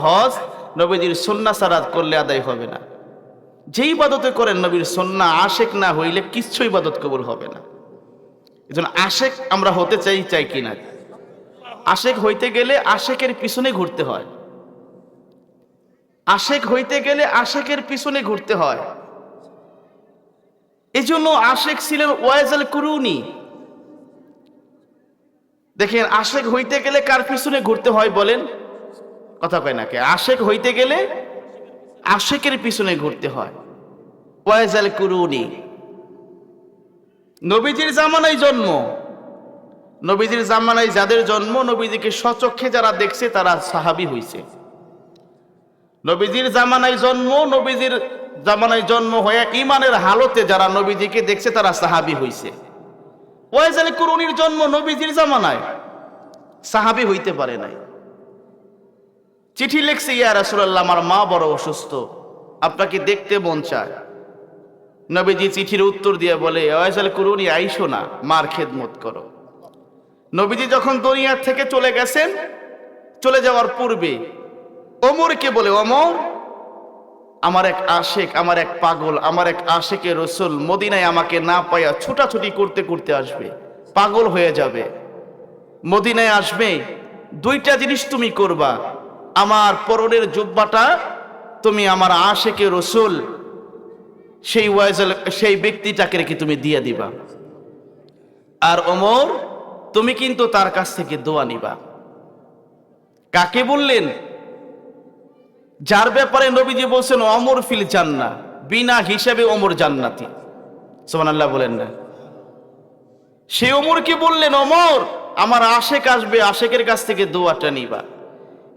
হজ নবীজির সুন্নাহ ছাড়া করলে আদায় হবে না। যে ইবাদতে করেন নবীর সুন্নাহ আশেক না হইলে কিচ্ছু ইবাদত কবুল হবে না। এজন্য আশেক আমরা হতে চাই কিনা? আশেক হইতে গেলে আশেকের পিছনে ঘুরতে হয়। আশেক হইতে গেলে আশেকের পিছনে ঘুরতে হয়। এই জন্য আশেক ছিলেন ওয়াইজাল কুরুনি। দেখেন, আশেক হইতে গেলে কার পিছনে ঘুরতে হয় বলেন? কথা কয় না কে? আশেক হইতে গেলে আশেকের পিছনে ঘুরতে হয়। ওয়াইজাল কুরুনি। নবীজির জামানায় জন্ম, নবীজির জামানায় যাদের জন্ম, নবীজিকে স্বচক্ষে যারা দেখছে তারা সাহাবী হইছে। নবীজির জামানায় জন্ম, নবীজির জামানায় জন্ম হয়ে ইমানের হালতে যারা নবীজিকে দেখছে তারা সাহাবী হইছে। ওয়াইজাল কুরুনির জন্ম নবীজির জামানায়, সাহাবী হইতে পারে নাই। চিঠি লিখছে, ইয়া রাসূলুল্লাহ আমার মা বড় অসুস্থ, আপনাকে দেখতে মন চায়। নবীজি চিঠির উত্তর দিয়ে বলে, ওয়াইজাল কুরুনি আইসো না, মার খেদমত করো। নবীজি যখন দুনিয়া থেকে চলে গেছেন, চলে যাওয়ার পূর্বে ওমরকে বলে, ওমর আমার এক আশেক, আমার এক পাগল, আমার এক আশেকে রসুল মদিনায় আমাকে না পাইয়া ছুটাছুটি করতে করতে আসবে, পাগল হয়ে যাবে। মদিনায় আসবে, 2টা জিনিস তুমি করবা। আমার পরনের জুব্বাটা তুমি আমার আশেকে রসুল সেই ব্যক্তিটাকে রেখে তুমি দিয়ে দিবা। আর ওমর, তুমি কিন্তু তার কাছ থেকে দোয়া নিবা। কাকে বললেন? যার ব্যাপারে নবীজি বলছেন ওমর ফিল জান্নাহ, বিনা হিসাবে ওমর জান্নাতি। সুবহানাল্লাহ বলেন না? সে ওমরকে বললেন, ওমর আমার আশেক আসবে, আশেকের কাছ থেকে দোয়াটা নিবা।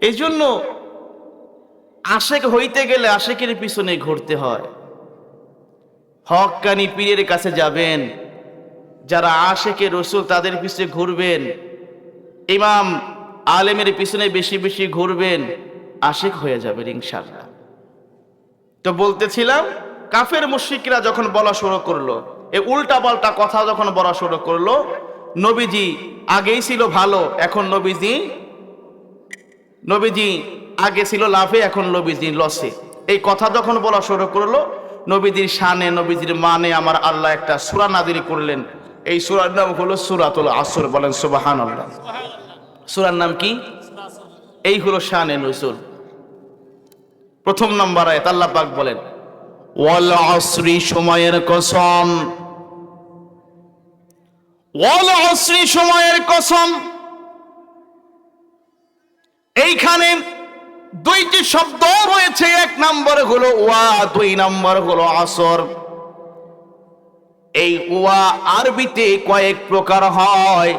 এই জন্য আশেক হইতে গেলে আশেকের পিছনে ঘুরতে হয়। হক্কানি পীরের কাছে যাবেন, যারা আশেকে রসুল তাদের পিছনে ঘুরবেন, ইমাম আলেমের পিছনে বেশি বেশি ঘুরবেন, আশেক হয়ে যাবেন ইনশাআল্লাহ। তো বলতেছিলাম, কাফের মুশরিকরা যখন বলা শুরু করলো, এই উল্টা পাল্টা কথা যখন বলা শুরু করলো, নবীজি আগেই ছিল ভালো, এখন নবীজি আগে ছিল লাভে, এখন নবীজি লসে, এই কথা যখন বলা শুরু করলো, নবীজির শানে, নবীজির মানে আমার আল্লাহ একটা সূরা নাযিল করলেন। এই সূরার নাম হলো সূরাতুল আসর। বলেন সুবহানাল্লাহ। সূরার নাম কি? এই হলো শানে নজুল। 1 নম্বর আয়াত আল্লাহ পাক বলেন, ওয়াল আসরি, সময়ের কসম, ওয়াল আসরি, সময়ের কসম। এইখানে দুইটি শব্দ রয়েছে, এক নম্বর হলো ওয়া, দুই নম্বর হলো আসর। এই ওয়া আরবিতে কয়েক প্রকার হয়,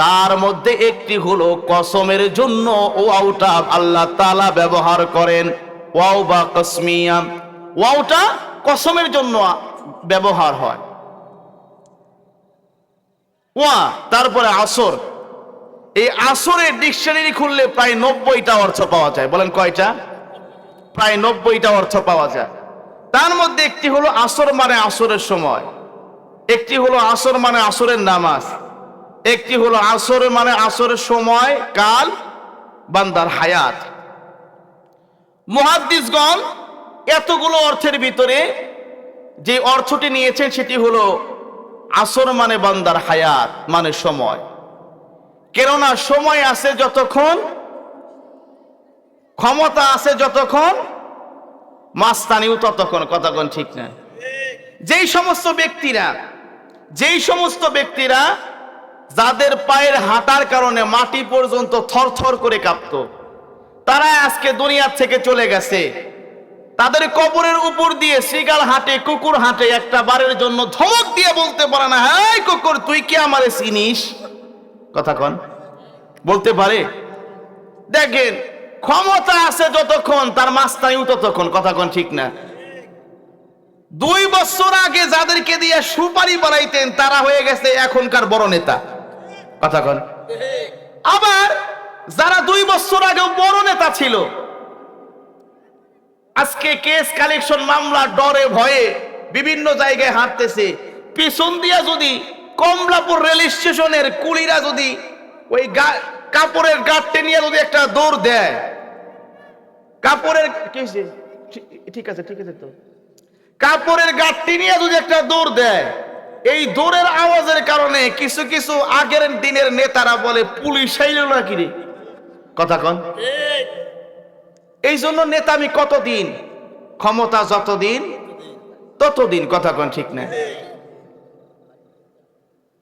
তার মধ্যে একটি হলো কসমের জন্য ওয়াওটা আল্লাহ তাআলা ব্যবহার করেন, ওয়াও বা কসমিয়া, ওয়াওটা কসমের জন্য ব্যবহার হয়। ওয়া, তারপরে আসর। এই আসরের ডিকশনারি খুললে প্রায় 90টা অর্থ পাওয়া যায়। বলেন কয়টা? প্রায় 90টা অর্থ পাওয়া যায়। তার মধ্যে একটি হলো আসর মানে আসরের সময়, একটি হলো আসর মানে আসরের নামাজ, একটি হলো আসর মানে আসরের সময়, কাল, বান্দার হায়াত। মুহাদ্দিসগণ এতগুলো অর্থের ভিতরে যে অর্থটি নিয়েছেন সেটি হলো আসর মানে বান্দার হায়াত, মানে সময়। কেননা সময় আছে যতক্ষণ, ক্ষমতা আছে যতক্ষণ, মাস্তানিও ততক্ষণ। কতক্ষণ ঠিক না? যেই সমস্ত ব্যক্তিরা যাদের পায়ের হাঁটার কারণে মাটি পর্যন্ত থরথর করে কাঁপতো, তারা আজকে দুনিয়ার থেকে চলে গেছে। তাদের কবরের উপর দিয়ে শ্রীগাল হাঁটে, কুকুর হাঁটে, একটা বারের জন্য ধমক দিয়ে বলতে পারে না, হ্যাঁ কুকুর তুই কি আমারে চিনিস? কথা কন, বলতে পারে? দেখেন, ক্ষমতা আছে যতক্ষণ, তার মাস্তানিও ততক্ষণ। কথা কন ঠিক না? 2 বছর আগে যাদেরকে দিয়ে সুপারি বানাইতেন তারা হয়ে গেছে এখনকার বড় নেতা। কথা কন। আবার যারা 2 বছর আগে বড় নেতা ছিল, আজকে কেস কালেকশন মামলা ডরে ভয়ে বিভিন্ন জায়গায় হাঁটতেছে, পিছন দিয়া যদি কমলাপুর রেল স্টেশনের কুলিরা যদি ওই কাপড়ের গাঁটটে নিয়ে যদি একটা দৌড় দেয়, কাপড়ের ঠিক আছে তো, কাপড়ের গাঁটটি নিয়ে যদি একটা দৌড় দেয়, এই দৌড়ের আওয়াজের কারণে কিছু কিছু আগের দিনের নেতারা বলে পুলিশ আইল নাকি রে? কথা কন। এই জন্য নেতামি কতদিন, ক্ষমতা যতদিন ততদিন। কথা কন ঠিক না?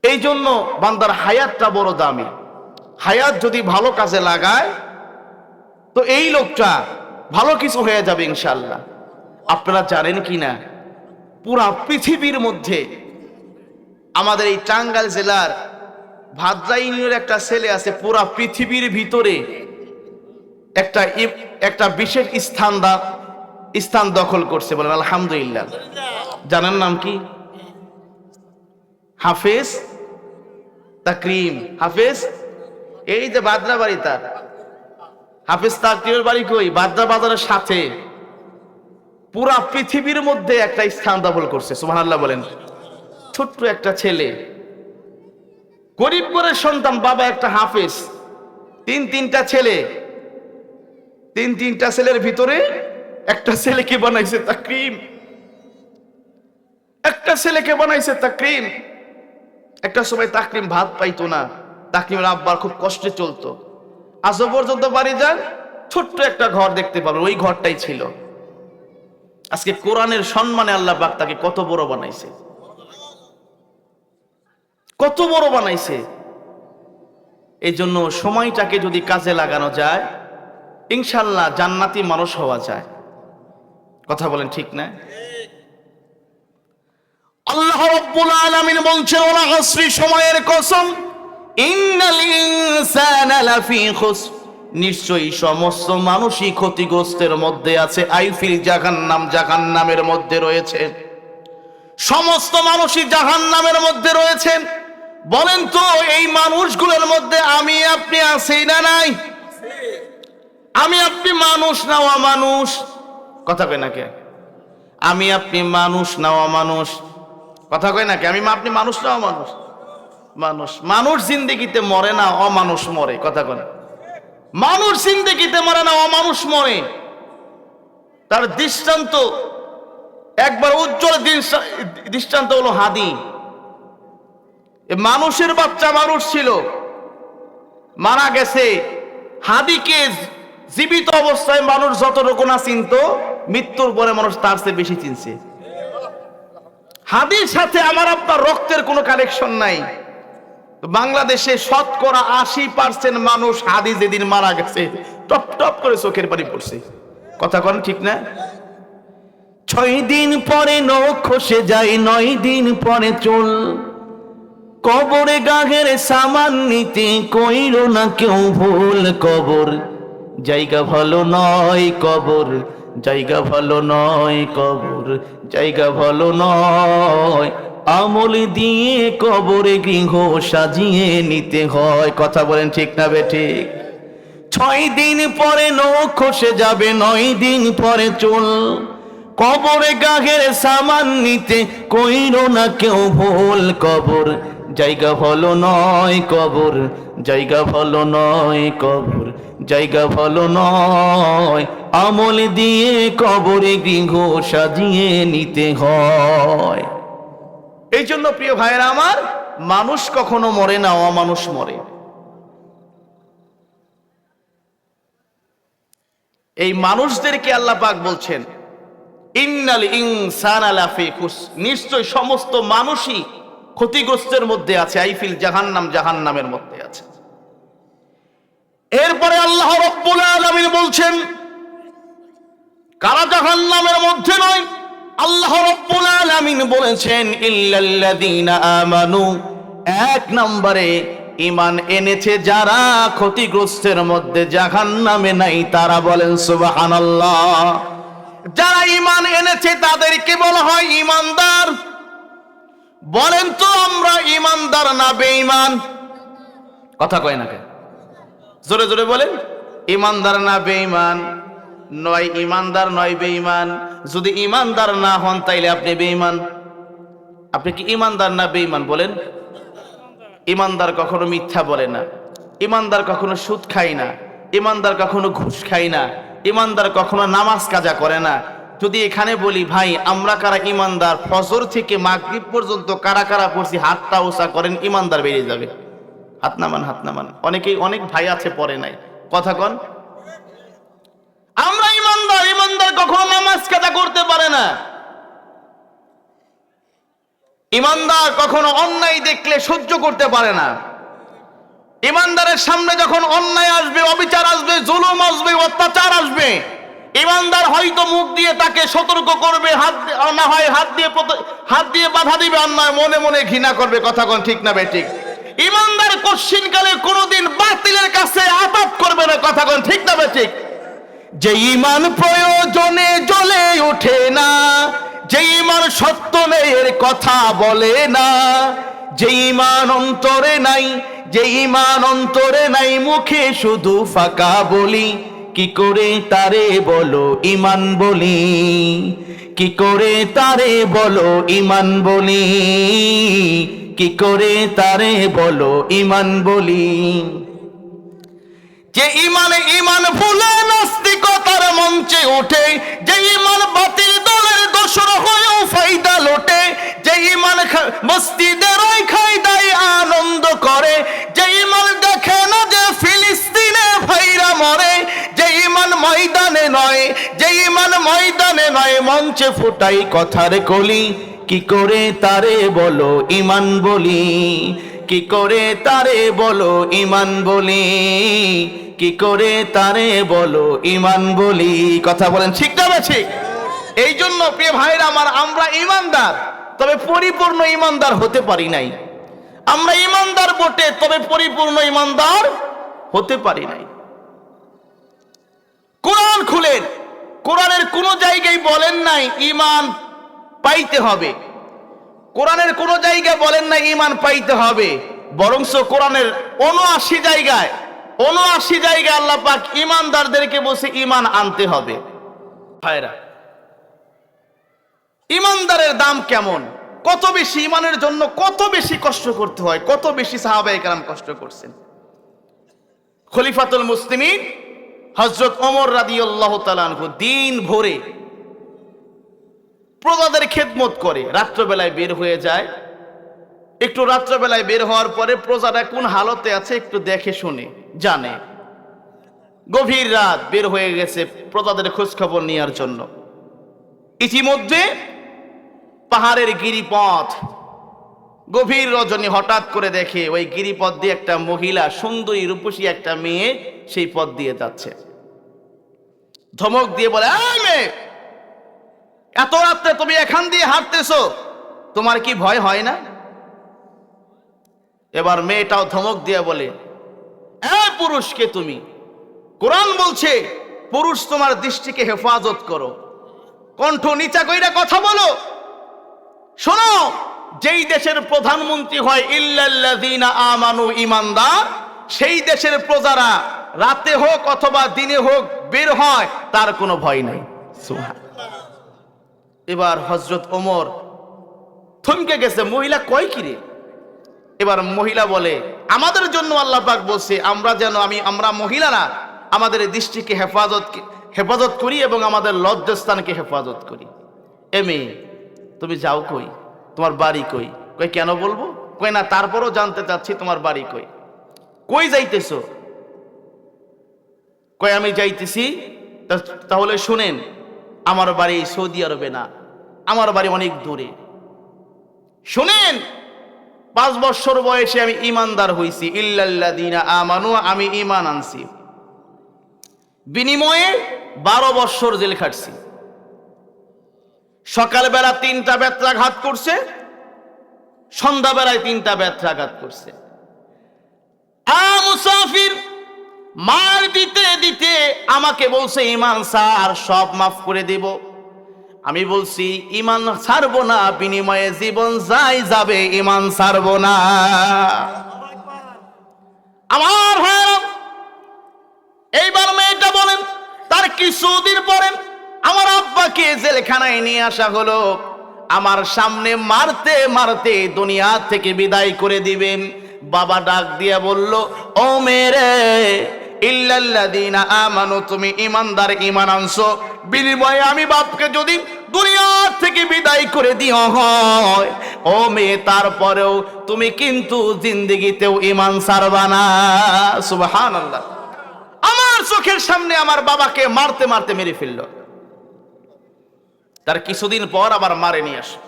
এই জন্য বান্দার হায়াতটা বড় দামি। হায়াত যদি ভালো কাজে লাগায় তো এই লোকটা ভালো কিছু হয়ে যাবে ইনশাআল্লাহ। আপনারা জানেন কি না, পুরা পৃথিবীর মধ্যে আমাদের এই টাঙ্গাইল জেলার ভাদ্রা ইউনিয়নের একটা ছেলে আছে, পুরা পৃথিবীর ভিতরে একটা বিশেষ স্থান দখল করছে। বলেন আলহামদুলিল্লাহ। জানেন নাম কি? হাফেজ তাকরিম। হাফেজ, এই যে বাদরা বাড়ি, তার হাফেজ তাকরিমের বাড়ি কই? বাদরা বাজারের সাথে। পুরা পৃথিবীর মধ্যে একটা স্থান দখল করছে। সুবহানাল্লাহ বলেন। ছোট্ট একটা ছেলে, গরিব ঘরের সন্তান, বাবা একটা হাফেজ, তিনটা ছেলে, তিনটা ছেলের ভিতরে একটা ছেলেকে বানাইছে তাকরিম, একটা ছেলেকে বানাইছে তাকরিম। একটা সময় তাকরিম ভাত পাইতো না, তাকরিমের আব্বার খুব কষ্টে চলতো। আজ পর্যন্ত বাড়ি যান, ছোট্ট একটা ঘর দেখতে পাবেন, ওই ঘরটাই ছিল। আজকে কোরআনের সম্মানে আল্লাহ পাক তাকে কত বড় বানাইছে, কত বড় বানাইছে। এই জন্য সময়টাকে যদি কাজে লাগানো যায়, ইনশাআল্লাহ জান্নাতি মানুষ হওয়া যায়। কথা বলেন ঠিক না? আল্লাহ রাব্বুল আলামিন বলছেন, ওয়াল আসরি, সময়ের কসম, ইন্নাল ইনসানা লাফি খুসর, নিশ্চয়ই সমস্ত মানুষই ক্ষতিগ্রস্তের মধ্যে আছে। আইফিল জাহান্নাম, জাহান্নামের মধ্যে রয়েছে। সমস্ত মানুষই জাহান্নামের মধ্যে রয়েছে। বলেন তো, এই মানুষগুলোর মধ্যে আমি আপনি আছি না নাই? আমি আপনি মানুষ না অমানুষ? কথা কয় না কে? আমি আপনি মানুষ না অমানুষ? কথা কয় না কে? আমি আপনি মানুষ না অমানুষ? মানুষ। মানুষ জিন্দেগিতে মরে না, অমানুষ মরে। কথা কয় না? মানুষ জিন্দেগিতে মরে না, অমানুষ মরে। তার দৃষ্টান্ত, একবার উজ্জ্বল দৃষ্টান্ত হলো হাদি। মানুষের বাচ্চা মানুষ ছিল, মারা গেছে। হাদিকে জীবিত অবস্থায় মানুষ যতটুকু না চিনতো, মৃত্যুর পরে মানুষ তার চেয়ে বেশি চিনছে। হাদির সাথে আমার আপনার রক্তের কোনো কানেকশন নাই। বাংলাদেশে শতকরা 80% মানুষ হাদি যেদিন মারা গেছে টপ টপ করে চোখের পানি পড়ছে। কথা কোন ঠিক না? 6 দিন পরে নখ খসে যায়, 9 দিন পরে চুল, কবরে গাঘের সামান নিতে কইর না কেউ ভুল। কবর জায়গা ভালো নয়, কবর জায়গা ভালো নয়, কবর জায়গা ভালো নয়। আমল দিয়ে কবরে গৃহ সাজিয়ে নিতে হয়। কথা বলেন ঠিক না বেঠিক? 6 দিন পরে নখ খসে যাবে, 9 দিন পরে চুল, কবরে গাঘের সামান নিতে কইর না কেউ ভুল। কবর জায়গা ভালো নয়, কবর জায়গা ভালো নয়, কবর জায়গা ভালো নয়। আমল দিয়ে কবরে গৃহ সাজিয়ে নিতে হয়। এই জন্য প্রিয় ভাইয়েরা আমার, মানুষ কখনো মরে না, অমানুষ মরে। এই মানুষদেরকে আল্লাহ পাক বলছেন ইন্নাল ইনসানা লাফি খুসর, নিশ্চয় সমস্ত মানুষই ক্ষতিগ্রস্তের মধ্যে আছে। আইফিল জাহান্নাম, জাহান্নামের মধ্যে আছে। এরপরে আল্লাহ রাব্বুল আলামিন বলছেন কারা জাহান্নামের মধ্যে নয়। আল্লাহ রাব্বুল আলামিন বলেছেন ইল্লাল্লাযীনা আমানু, 1 নম্বরে ঈমান এনেছে যারা ক্ষতিগ্রস্তের মধ্যে, জাহান্নামে নাই তারা। বলেন সুবহানাল্লাহ। যারা ঈমান এনেছে তাদেরকে বলা হয় ঈমানদার। বলেন তো আমরা ঈমানদার না বেঈমান? কথা কয় না কেন? জোরে জোরে বলেন, ঈমানদার না বেঈমান? নয় ঈমানদার নয় বেঈমান। যদি ঈমানদার না হন তাইলে আপনি বেঈমান। আপনি কি ঈমানদার না বেঈমান বলেন? ঈমানদার কখনো মিথ্যা বলে না, ঈমানদার কখনো সুদ খায় না, ঈমানদার কখনো ঘুষ খায় না, ঈমানদার কখনো নামাজ কাজা করে না। যদি এখানে বলি ভাই আমরা কারা ঈমানদার, ফজর থেকে মাগরিব পর্যন্ত কারা কারা পড়ছি, হাতটা উঁচা করেন, ঈমানদার বেরিয়ে যাবে। হাত নামান, হাত নামান। অনেকেই, অনেক ভাই আছে পড়ে নাই। কথা কন, আমরা ঈমানদার। ঈমানদার কখনো নামাজ কাজা করতে পারে না। ঈমানদার কখনো অন্যায় দেখলে সহ্য করতে পারে না। ঈমানদারের সামনে যখন অন্যায় আসবে, অবিচার আসবে, জুলুম আসবে, অত্যাচার আসবে, ঈমানদার হয়তো মুখ দিয়ে তাকে সতর্ক করবে, না হয় হাত দিয়ে বাধা দিবে, আর নয় মনে মনে ঘৃণা করবে। কথা কোন ঠিক না বেঠিক? ঈমানদার কঠিনকালে কোনোদিন বাতিলের কাছে আঘাত করবে না। কথা কোন ঠিক না বেঠিক? যে ঈমান প্রয়োজনে জ্বলে ওঠে না, যে ঈমান সত্য নেয়ের কথা বলে না, যে ঈমান অন্তরে নাই, যে ঈমান অন্তরে নাই, মুখে শুধু ফাঁকা বলি, কি করে তারে বলো ঈমান বলি, কি করে তারে বলো ঈমান বলি, কি করে তারে বলো ঈমান বলি। যে ঈমানে ঈমান ভুলে নাস্তিকতার মঞ্চে ওঠে, যে ঈমান বাতিল দলের দোসর হয়েও ফায়দা লোটে, যে ঈমান মসজিদের ওই খায়দায় আনন্দ করে, যে ঈমান দেখে না যে ফিলিস্তিনে ভাইরা মরে, যে ঈমান ময়দানে নয়, যে ঈমান ময়দানে নয়, মঞ্চে ফোটাই কথার কলি, কি করে তারে বলো ঈমান বলি, কি করে তারে বলো ঈমান বলি, কি করে তারে বলো ঈমান বলি। কথা বলেন ঠিক না ঠিক? এই জন্য প্রিয় ভাইরা আমার, আমরা ঈমানদার তবে পরিপূর্ণ ঈমানদার হতে পারি নাই। আমরা ঈমানদার বটে তবে পরিপূর্ণ ঈমানদার হতে পারি নাই। কোরআন খুলেন, কোরআনের কোন জায়গায় বলেন নাই ঈমান পাইতে হবে। কোরআনের কোন জায়গায় বলেন নাই ঈমান পাইতে হবে, বরংস কোরআনের ৭৯ জায়গায় আল্লাহ পাক ঈমানদারদেরকে বসে ঈমান আনতে হবে। ভাইরা, ঈমানদারের দাম কেমন, কত বেশি, ঈমানের জন্য কত বেশি কষ্ট করতে হয়, কত বেশি সাহাবায়ে কেরাম কষ্ট করছেন। খলিফাতুল মুসলিমিন হযরত ওমর রাদিয়াল্লাহু তাআলা আনহু দিন ভরে প্রজাদের খেদমত করে, রাত্রবেলায় বের হয়ে যায়। একটু রাত্রবেলায় বের হওয়ার পরে প্রজারা কোন হালতে আছে একটু দেখে শুনে জানে। গভীর রাত বের হয়ে গেছে প্রজাদের খোঁজ খবর নেওয়ার জন্য। ইতিমধ্যে পাহাড়ের গিরিপথ, গভীর রজনী হঠাৎ করে দেখে ওই গিরিপথ দিয়ে একটা মহিলা, সুন্দরী রূপসী একটা মেয়ে সেই পথ দিয়ে যাচ্ছে। ধমক দিয়ে বলে, এই মেয়ে, এত রাত্রে তুমি এখান দিয়ে হাঁটতেছো, তোমার কি ভয় হয় না? এবার মেয়েটাও ধমক দিয়ে বলে, এই পুরুষকে তুমি, কোরআন বলছে পুরুষ তোমার দৃষ্টিকে হেফাজত করো, কণ্ঠ নিচা কইরা কথা বলো। শোনো, যেই দেশের প্রধানমন্ত্রী হয় ইল্লাল্লাযীনা আমানু, ঈমানদার, সেই দেশের প্রজারা রাতে হোক অথবা দিনে হোক বের হয়, তার কোনো ভয় নাই। সুবহানাল্লাহ। এবার হযরত ওমর থমকে গেছে, মহিলা কয় কি রে? এবার মহিলা বলে, আমাদের জন্য আল্লাহ পাক বলছে আমরা মহিলারা আমাদের দৃষ্টিকে হেফাজত করি এবং আমাদের লজ্জাস্থানকে হেফাজত করি। এ মেয়ে, তুমি যাও কই? তোমার বাড়ি কই? কই কেন বলবো? কই না, তারপরও জানতে চাচ্ছি তোমার বাড়ি কই। কই যাইতেছো? কই আমি যাইতেছি। তাহলে শুনেন, আমার বাড়ি সৌদি আরবে না, আমার বাড়ি অনেক দূরে। শুনেন, 5 বছর বয়সে আমি ঈমানদার হইছি, ইল্লাল্লাযীনা আমানু, আমি ঈমান আনছি, বিনিময়ে 12 বছর জেল খাটছি। সকালবেলা 3টা বেত্রাঘাত করছে, সন্ধ্যাবেলায় 3টা বেত্রাঘাত করছে। মুসাফির, মার দিতে দিতে আমাকে বলছে, ঈমান স্যার, সব মাফ করে দিব। আমি বলছি, ঈমান ছাড়বো না, বিনিময়ে জীবন যাই যাবে, ঈমান ছাড়বো না। আমার ভাইরা, এইবার মেয়েটা বলেন, তার কিছুদিন পরে আমার আব্বাকে জেলখানায় নিয়ে আসা হলো। আমার সামনে মারতে মারতে দুনিয়া থেকে বিদায় করে দিবেন। বাবা ডাক দিয়ে বলল, ও মেরে, ইল্লাল্লাযীনা আমানু, তুমি ঈমানদার, ঈমান আনছো, বিনিময়ে আমি বাপকে যদি দুনিয়া থেকে বিদায় করে দিও হয়, ও মেয়ে, তারপরেও তুমি কিন্তু জিন্দেগিতেও ঈমান ছাড়বা না। সুবহানাল্লাহ। আমার চোখের সামনে আমার বাবাকে মারতে মারতে মেরে ফেলল। তার কিছুদিন পর আবার মারে নিয়ে আসে।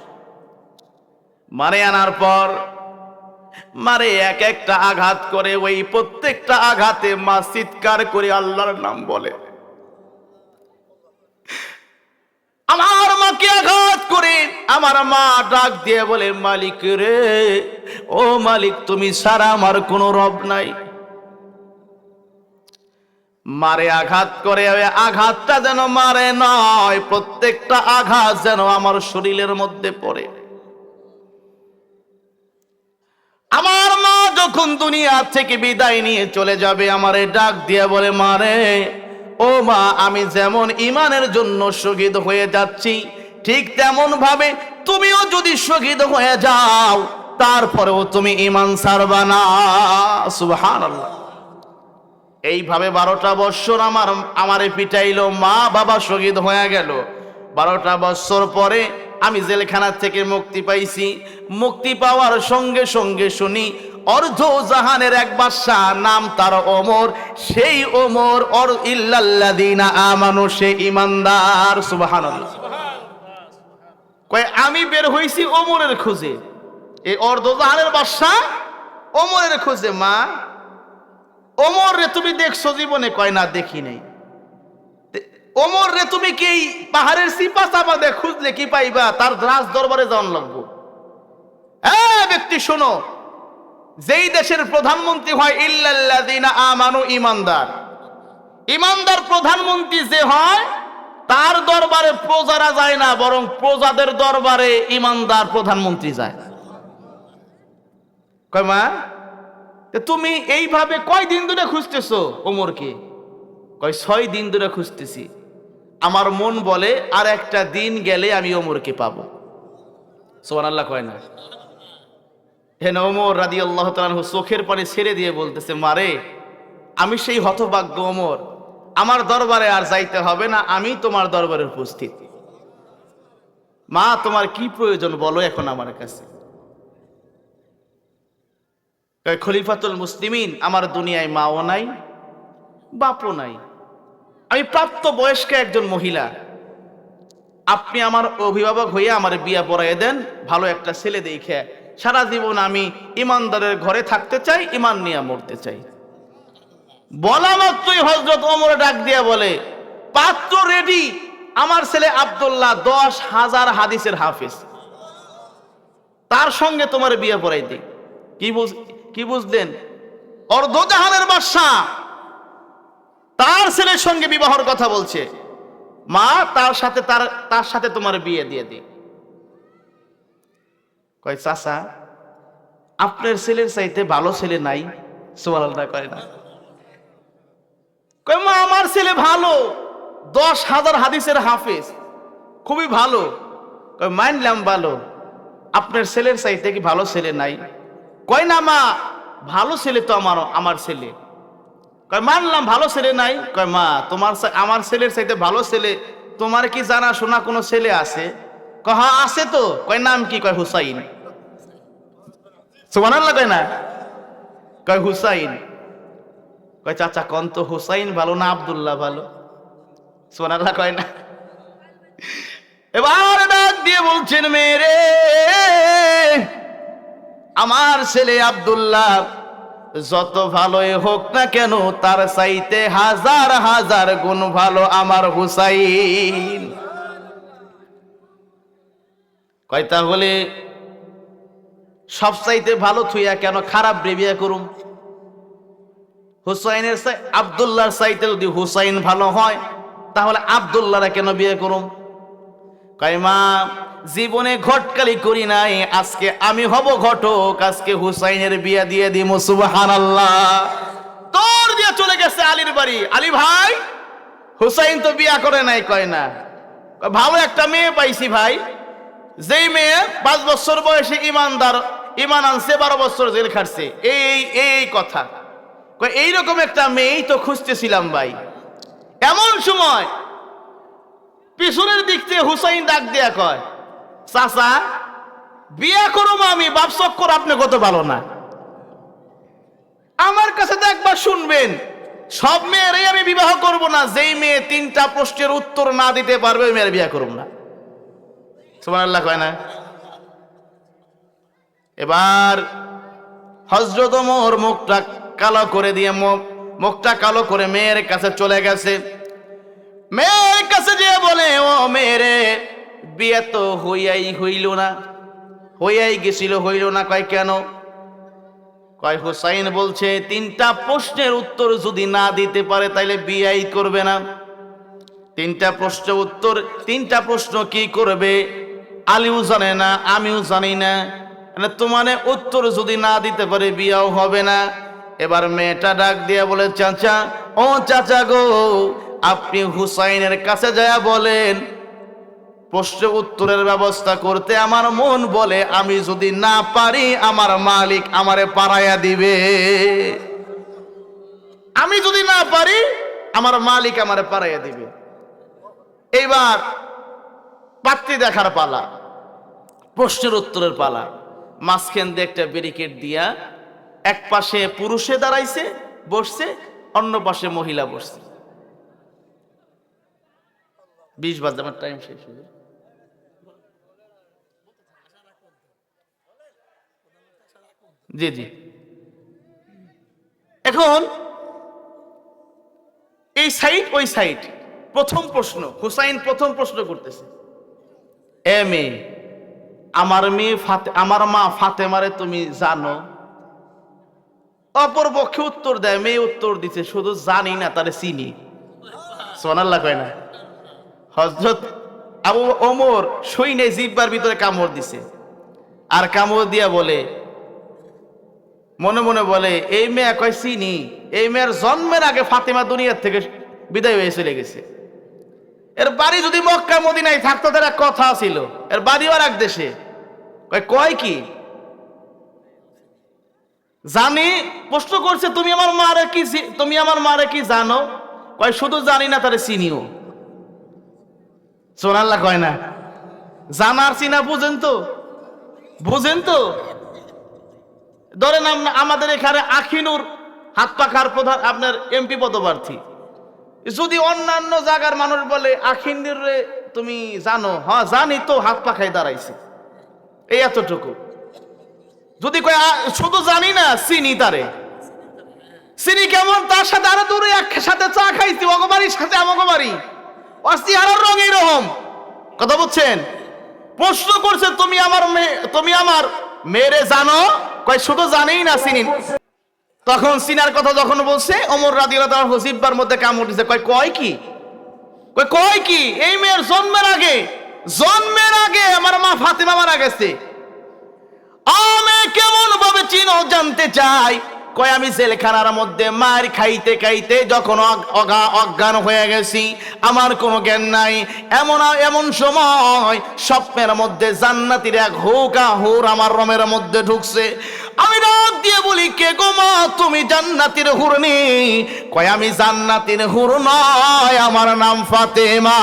মারে আনার পর মারে এক একটা আঘাত করে, ওই প্রত্যেকটা আঘাতে মা চিৎকার করে আল্লাহর নাম বলে। আমার মাকে আঘাত করে আমার মা ডাক দিয়ে বলে, মালিক রে, ও মালিক, তুমি ছাড়া আমার কোনো রব নাই। মারে আঘাত করে, আঘাতটা যেন মারে নয়, প্রত্যেকটা আঘাত যেন আমার শরীরের মধ্যে পড়ে। আমার মা যখন দুনিয়া থেকে বিদায় নিয়ে চলে যাবে, আমারে ডাক দিয়ে বলে, মারে, ও মা, আমি যেমন ঈমানের জন্য শহীদ হয়ে যাচ্ছি, ঠিক তেমন ভাবে তুমিও যদি শহীদ হয়ে যাও, তারপরেও তুমি ঈমান ছাড়বা না। সুবহানাল্লাহ। এইভাবে 12টা বছর আমারে পিটাইলো, মা বাবা শহীদ হয়ে গেল। 12টা বছর পরে আমি জেলখানা থেকে মুক্তি পাইছি। মুক্তি পাওয়ার সঙ্গে সঙ্গে শুনি অর্ধ জাহানের এক বাদশা, নাম তার ওমর। সেই ওমর ইল্লাল্লাযীনা আমানু, সে ঈমানদার। সুবহানাল্লাহ। কয় আমি বের হইছি ওমরের খোঁজে, এই অর্ধ জাহানের বাদশা ওমরের খোঁজে। মা, ওমর রে তুমি দেখছো জীবনে? কয় না, দেখি নাই। ওমর রে তুমি কি পাহাড়ের সিপা চাপা দিয়ে খুঁজলে কি পাইবা? তার রাজ দরবারে যাওয়ান লাগবো। ব্যক্তি শোনো, যেই দেশের প্রধানমন্ত্রী হয় ইল্লাল্লাযীনা আমানু, ঈমানদার, ঈমানদার প্রধানমন্ত্রী যে হয়, তার দরবারে প্রজারা যায় না, বরং প্রজাদের দরবারে ঈমানদার প্রধানমন্ত্রী যায়। কয় মা, তুমি এইভাবে কয়দিন ধরে খুঁজতেছো ওমরকে? কয় 6 দিন ধরে খুঁজতেছি। আমার মন বলে আর একটা দিন গেলে আমি ওমরকে পাবো। সুবহানাল্লাহ কয় না? হেন ওমর রাদিয়াল্লাহু তাআলা আনহু চোখের পানি ছেড়ে দিয়ে বলতেছে, মারে, আমি সেই হতভাগ্য ওমর, আমার দরবারে আর যাইতে হবে না, আমি তোমার দরবারে উপস্থিত। মা, তোমার কি প্রয়োজন বলো এখন আমার কাছে। খলিফাতুল মুসলিমিন, আমার দুনিয়ায় মাও নাই, বাপও নাই, আমি প্রাপ্ত বয়স্ক একজন মহিলা, আপনি আমার অভিভাবক হয়ে আমার বিয়া পড়াইয়া দেন, ভালো একটা ছেলে দেখে। সারা জীবন আমি ইমানদারের ঘরে থাকতে চাই, ইমান নিয়ে মরতে চাই। বলা মাত্রই হযরত ওমর ডাক দিয়া বলে, পাত্র রেডি, আমার ছেলে আব্দুল্লাহ 10,000 হাদিসের হাফেজ, তার সঙ্গে তোমার বিয়ে পড়াই দিই। কি বুঝলেন? অর্ধজাহানের বাদশা তার ছেলের সঙ্গে বিবাহের কথা বলছে, মা তার সাথে তোমার বিয়ে দিয়ে দিই। কয় চাচা, আপনার ছেলের চাইতে ভালো ছেলে নাই? সুবহানাল্লাহ কয় না। কয় মা, আমার ছেলে ভালো, 10,000 হাদিসের হাফেজ, খুবই ভালো। কয় মানলাম ভালো, আপনার ছেলের চাইতে কি ভালো ছেলে নাই? কয় না মা, ভালো ছেলে তো আমার ছেলে। কয় মানলাম ভালো ছেলে নাই। কয় মা, আমার ছেলের চাইতে ভালো ছেলে তোমার কি জানা শোনা কোনো ছেলে আছে? কয় হ্যাঁ আছে তো। কয় নাম কি? কয় হুসাইন। সুবহানাল্লাহ কয় না? কয় হুসাইন। কয় চাচা কোন তো, হুসাইন ভালো না আব্দুল্লাহ ভালো? সুবহানাল্লাহ কয় না? এবার ডাক দিয়ে বলছেন, মেরে আমার ছেলে আব্দুল্লাহ যত ভালোই হোক না কেন, তার চাইতে 1000 গুণ ভালো আমার হুসাইন। কয় তাহলে সব চাইতে ভালো থুইয়া কেন খারাপ বিয়ে করুম? হুসাইনের আব্দুল্লাহর চাইতে যদি হুসাইন ভালো হয়, তাহলে আব্দুল্লাহরা কেন বিয়ে করুম? কয় মা, জীবনে ঘটকালি করি নাই, আজকে আমি হব ঘটক, আজকে হুসাইনের বিয়া দিয়ে দিব। সুবহানাল্লাহ। তোর দিয়ে চলে গেছে আলীর বাড়ি, আলী ভাই হুসাইন তো বিয়া করে নাই। কয় না। ভালো একটা মেয়ে পাইছি ভাই, যেই মেয়ে 5 বছর বয়সে ইমান আনছে, 12 বছর জেল খাটছে, এই কথা। কয় এইরকম একটা মেয়েই তো খুঁজতেছিলাম ভাই। এমন সময় পিছনের দিক থেকে হুসাইন ডাক দিয়া কয়, চাচা বিয়া করবো আমি, বাপ চক্কর আপনি কত ভালো না। আমার কাছে তো একবার শুনবেন, সব মেয়েরই আমি বিবাহ করব না, যেই মেয়ে 3টা প্রশ্নের উত্তর না দিতে পারবে ওই মেয়ের বিয়া করব না। সুবহানাল্লাহ কয় না? এবার হযরত ওমর মুখটা কালো করে মেয়ের কাছে চলে গেছে। মেয়ের কাছে যে বলে, ও মেয়েরে, বিয়ে তো হইল না, হইল না। কয় কেন? কয় হুসাইন বলছে 3টা প্রশ্নের উত্তর যদি না দিতে পারে তাইলে বিয়েই করবে না। 3টা প্রশ্ন কি করবে আলীও জানে না, আমিও জানি না, তোমার উত্তর যদি না দিতে পারে বিয়াও হবে না। এবার মেয়েটা ডাক দিয়া বলে, চাচা, ও চাচা গো, আপনি হুসাইনের কাছে যায় বলেন প্রশ্ন উত্তরের ব্যবস্থা করতে। আমার মন বলে আমি যদি না পারি আমার মালিক আমারে পারাইয়া দিবে, আমি যদি না পারি আমার মালিক আমারে পারাইয়া দিবে। এইবার পাত্রী দেখার পালা, প্রশ্নের উত্তরের পালা। মাঝখান দিয়ে একটা ব্যারিকেড দিয়া এক পাশে পুরুষে দাঁড়াইছে বসছে, অন্য পাশে মহিলা বসছে। 20 বাজে, আমার টাইম শেষ হয়ে যাবে। জি। এখন এই সাইড ওই সাইড, প্রথম প্রশ্ন হুসাইন প্রথম প্রশ্ন করতেছে, এ মেয়ে, আমার মা ফাতেমারে তুমি জানো? অপর পক্ষে উত্তর দেয়, মেয়ে উত্তর দিচ্ছে, শুধু জানি না, তারে চিনি। সুবহানাল্লাহ কয় না? হযরত আবু ওমর শুইনে জিহ্বার ভিতরে কামড় দিছে, আর কামড় দিয়া বলে, মনে মনে বলে, এই মেয়ে কয় চিনি, এই মেয়ের জন্মের আগে ফাতেমা দুনিয়ার থেকে বিদায় হয়ে চলে গেছে। এর বাড়ি যদি মক্কা মদিনায় থাকতো তার এক কথা ছিল, এর বাড়িও আর এক দেশে। কয় কি জানি? প্রশ্ন করছে, তুমি আমার মারে কি জানো? কয় শুধু জানি না, তারে চিনিও। সুবহানাল্লাহ কয় না? জানার চিনা বুঝেন তো? ধরেন আমাদের এখানে আখিনুর হাত পাখার প্রধান আপনার এমপি পদপ্রার্থী, যদি অন্যান্য জায়গার মানুষ বলে আখিনুর তুমি জানো? হ্যাঁ জানি তো, হাত পাখায় দাঁড়াইছে, এই এতটুকু। যদি কয় শুধু জানি না, চিনি তারে। চিনি কেমন? তার সাথে আরো দূরে একসাথে চা খাইছি, অগবাড়ির সাথে আমগবাড়ি, চেহারার রং এইরকম। কথা বুঝছেন? প্রশ্ন করছে তুমি আমার মেয়েরে জানো? কয় শুধু জানেই না, চিনি। তখন সিনার কথা যখন বলছে, ওমর রাদিয়াল্লাহু আনহু জিহ্বার মধ্যে কামড় দিছে। কয় কি? কয় কি? এই মেয়ের জন্মের আগে আমার মা ফাতেমা মারা গেছে। আমি কেমন ভাবে চিনো জানতে চাই? কয় আমি জেলখানার মধ্যে মার খাইতে খাইতে যখন অজ্ঞান হয়ে গেছি, আমার কোনো জ্ঞান নাই, এমন সময় স্বপ্নের মধ্যে জান্নাতীর এক হুর আমার রমের মধ্যে ঢুকছে। আমি রাত দিয়ে বলি, কে গো মা, তুমি জান্নাতীর হুর নি? কয় আমি জান্নাতীর হুর নয়, আমার নাম ফাতেমা।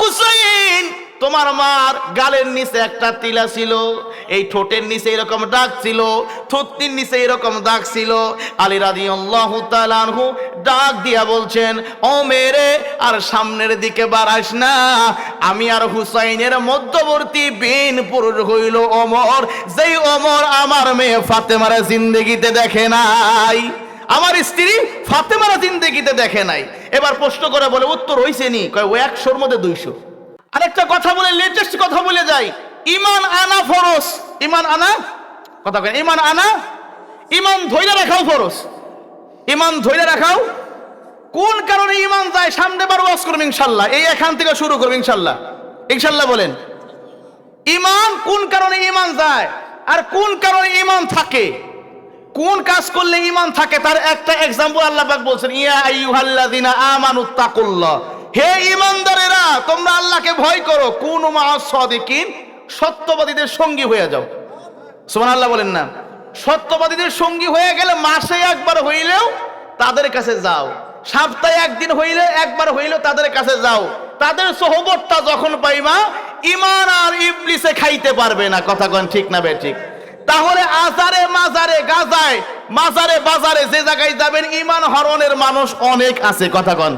হুসাইন, তোমার মার গালের নিচে একটা তিলা ছিল, এই ঠোঁটের নিচে এরকম দাগ ছিল, থুতনির নিচে এরকম দাগ ছিল। আলী রাদিয়াল্লাহু তাআলা আনহু ডাক দিয়া বলছেন, ও মেরে আর সামনের দিকে বাড়াস না, আমি আর হুসাইনের মধ্যবর্তী বিন পুরুষ হইল ওমর, যেই ওমর আমার মেয়ে ফাতেমার জিন্দেগিতে দেখে নাই, আমার স্ত্রী ফাতেমার জিন্দেগিতে দেখে নাই। এবার প্রশ্ন করে বলে, উত্তর হইছে নি? কয় ও 100-র মধ্যে 200। আরেকটা কথা বলে, লেটেস্ট কথা বলে যাই, ইমান আনা ফরজ। ইমান আনা, কথা কয়, ইমান আনা, ইমান ধইরা রাখাও ফরজ। ইমান ধইরা রাখাও। কোন কারণে ইমান যায়? সামনে বার ওয়াজ করব ইনশাআল্লাহ, এই এখান থেকে শুরু করব ইনশাআল্লাহ। ইনশাআল্লাহ বলেন, ইমান কোন কারণে ইমান যায় আর কোন কারণে ইমান থাকে, কোন কাজ করলে ইমান থাকে, তার একটা এক্সাম্পল আল্লাহ পাক বলছেন, ইয়া আইয়ুহাল্লাযিনা আমানুত্তাকুল্লাহ, হে ঈমানদারেরা তোমরা আল্লাহকে ভয় করো, কুনু মাআস সাদিকিন, সত্যবাদীদের সঙ্গী হয়ে যাও। সুবহানাল্লাহ বলেন না? সত্যবাদীদের সঙ্গী হয়ে গেলে মাসে একবার হইলেও তাদের কাছে যাও, সপ্তাহে একদিন হইলে একবার হইলেও তাদের কাছে যাও। তাদের সোহবতটা যখন পাইবা, ঈমান আর ইবলিসে খাইতে পারবে না। কথা কোন ঠিক না বে ঠিক? তাহলে আজারে মাজারে গাজায় মাজারে বাজারে যে জায়গায় যাবেন, ঈমান হরণের মানুষ অনেক আছে। কথা কোন?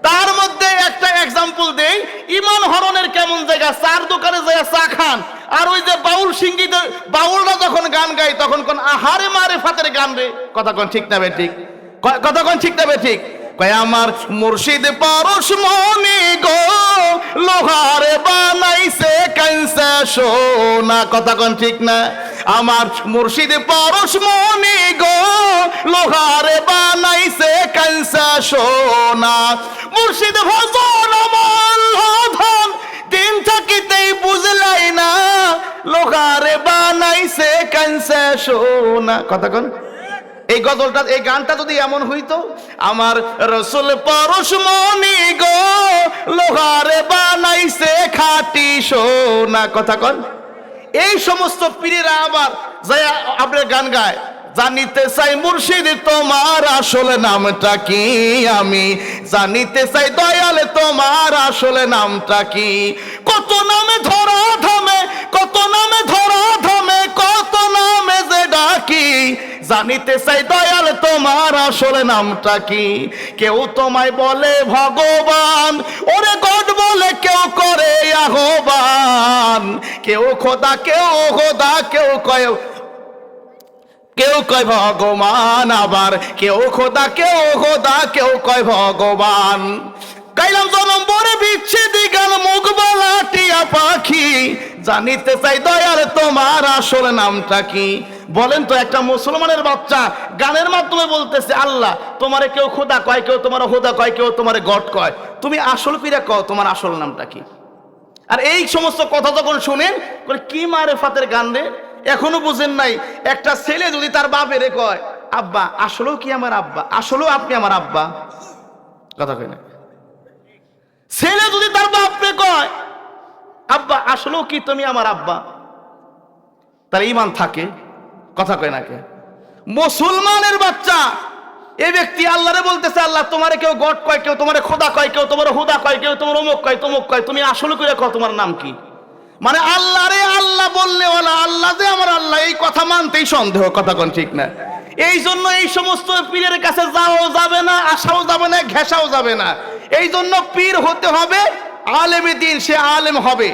তার মধ্যে একটা এক্সাম্পল দেই, ঈমান হরণের কেমন জায়গা? চার দোকানে যায় চা খান, আর ওই যে বাউল সিঙ্গিতে বাউলরা যখন গান গায় তখন কোন আহারে মারে ফাতের গান রে। কথা কোন ঠিক না বে ঠিক? কথা কোন ঠিক না বে ঠিক? কয় আমার মুর্শিদ পরশমণি গো, লোহারে বানাইছে কাঁচা সোনা। কথা কোন ঠিক না? আমার মুর্শিদ পরশমণি গো, লোহারে বানাইছে কাঁচা সোনা। মুর্শিদ ভজন আমল ধন, দিন থাকিতেই বুঝলাই না, লোহারে বানাইছে কাঁচা সোনা। কথা কোন? এই গজলটা, এই গানটা যদি এমন হইতো, আমার রসুল পরশমণি গো, লোহারে বানাইছে খাঁটি সোনা। কথা কন? এই সমস্ত পীরেরা আবার যাই আপনার গান গায়, জানিতে চাই মুর্শিদ তোমার আসল নামটা কি, আমি জানিতে চাই দয়াল তোমার আসল নামটা কি। কত নামে ধরা ধামে, কত নামে ধরা ধামে, কত নামে যে ডাকি, জানিতে চাই দয়াল তোমার আসল নামটা কি। কেউ তোমায় বলে ভগবান, ওরে গড বলে কেউ করে আহ্বান, কেউ খোদা কেউ খোদা, কেউ কয় ভগবান, আবার কেউ খোদা কেউ কয় ভগবান। গাইলাম জনম বরে বিচ্ছেদি গান, মুখ বলা টিয়া পাখি, জানিতে চাই দয়াল তোমার আসল নামটা কি। বলেন তো, একটা মুসলমানের বাচ্চা গানের মাধ্যমে বলতেছে, আল্লাহ তোমারে কেউ খোদা কয়, কেউ তোমার খোদা কয়, কেউ তোমারে গড কয়, তুমি আসল পীরা কও, তোমার আসল নামটা কি? আর এই সমস্ত কথা যখন শুনেন, কি মারে ফাতের গান রে, এখনো বুঝেন নাই? একটা ছেলে যদি তার বাপের কয়, আব্বা আসলেও কি আমার আব্বা, আসলেও আপনি আমার আব্বা। কথা কয় না? ছেলে যদি তার বাপরে কয়, আব্বা আসলেও কি তুমি আমার আব্বা, তার ঈমান থাকে। কথা কয় না কে? মুসলমানের বাচ্চা এই ব্যক্তি আল্লাহরে বলতেছে, আল্লাহ তোমারে কেউ গড কয়, কেউ তোমারে খোদা কয়, কেউ তোমার হুদা কয়, কেউ তোমার অমুক কয় তমুক কয়, তুমি আসলে করে কও তোমার নাম কি? মানে আল্লাহরে আল্লাহ বললে ওলা আল্লাহ যে আমার আল্লাহ, এই কথা মানতেই সন্দেহ। কথা কোন ঠিক না? এই জন্য এই সমস্ত পীরের কাছে যাওয়াও যাবে না, আসাও যাবে না, ঘেঁষাও যাবে না। এই জন্য পীর হতে হবে আলেমে দিন, সে আলেম হবে।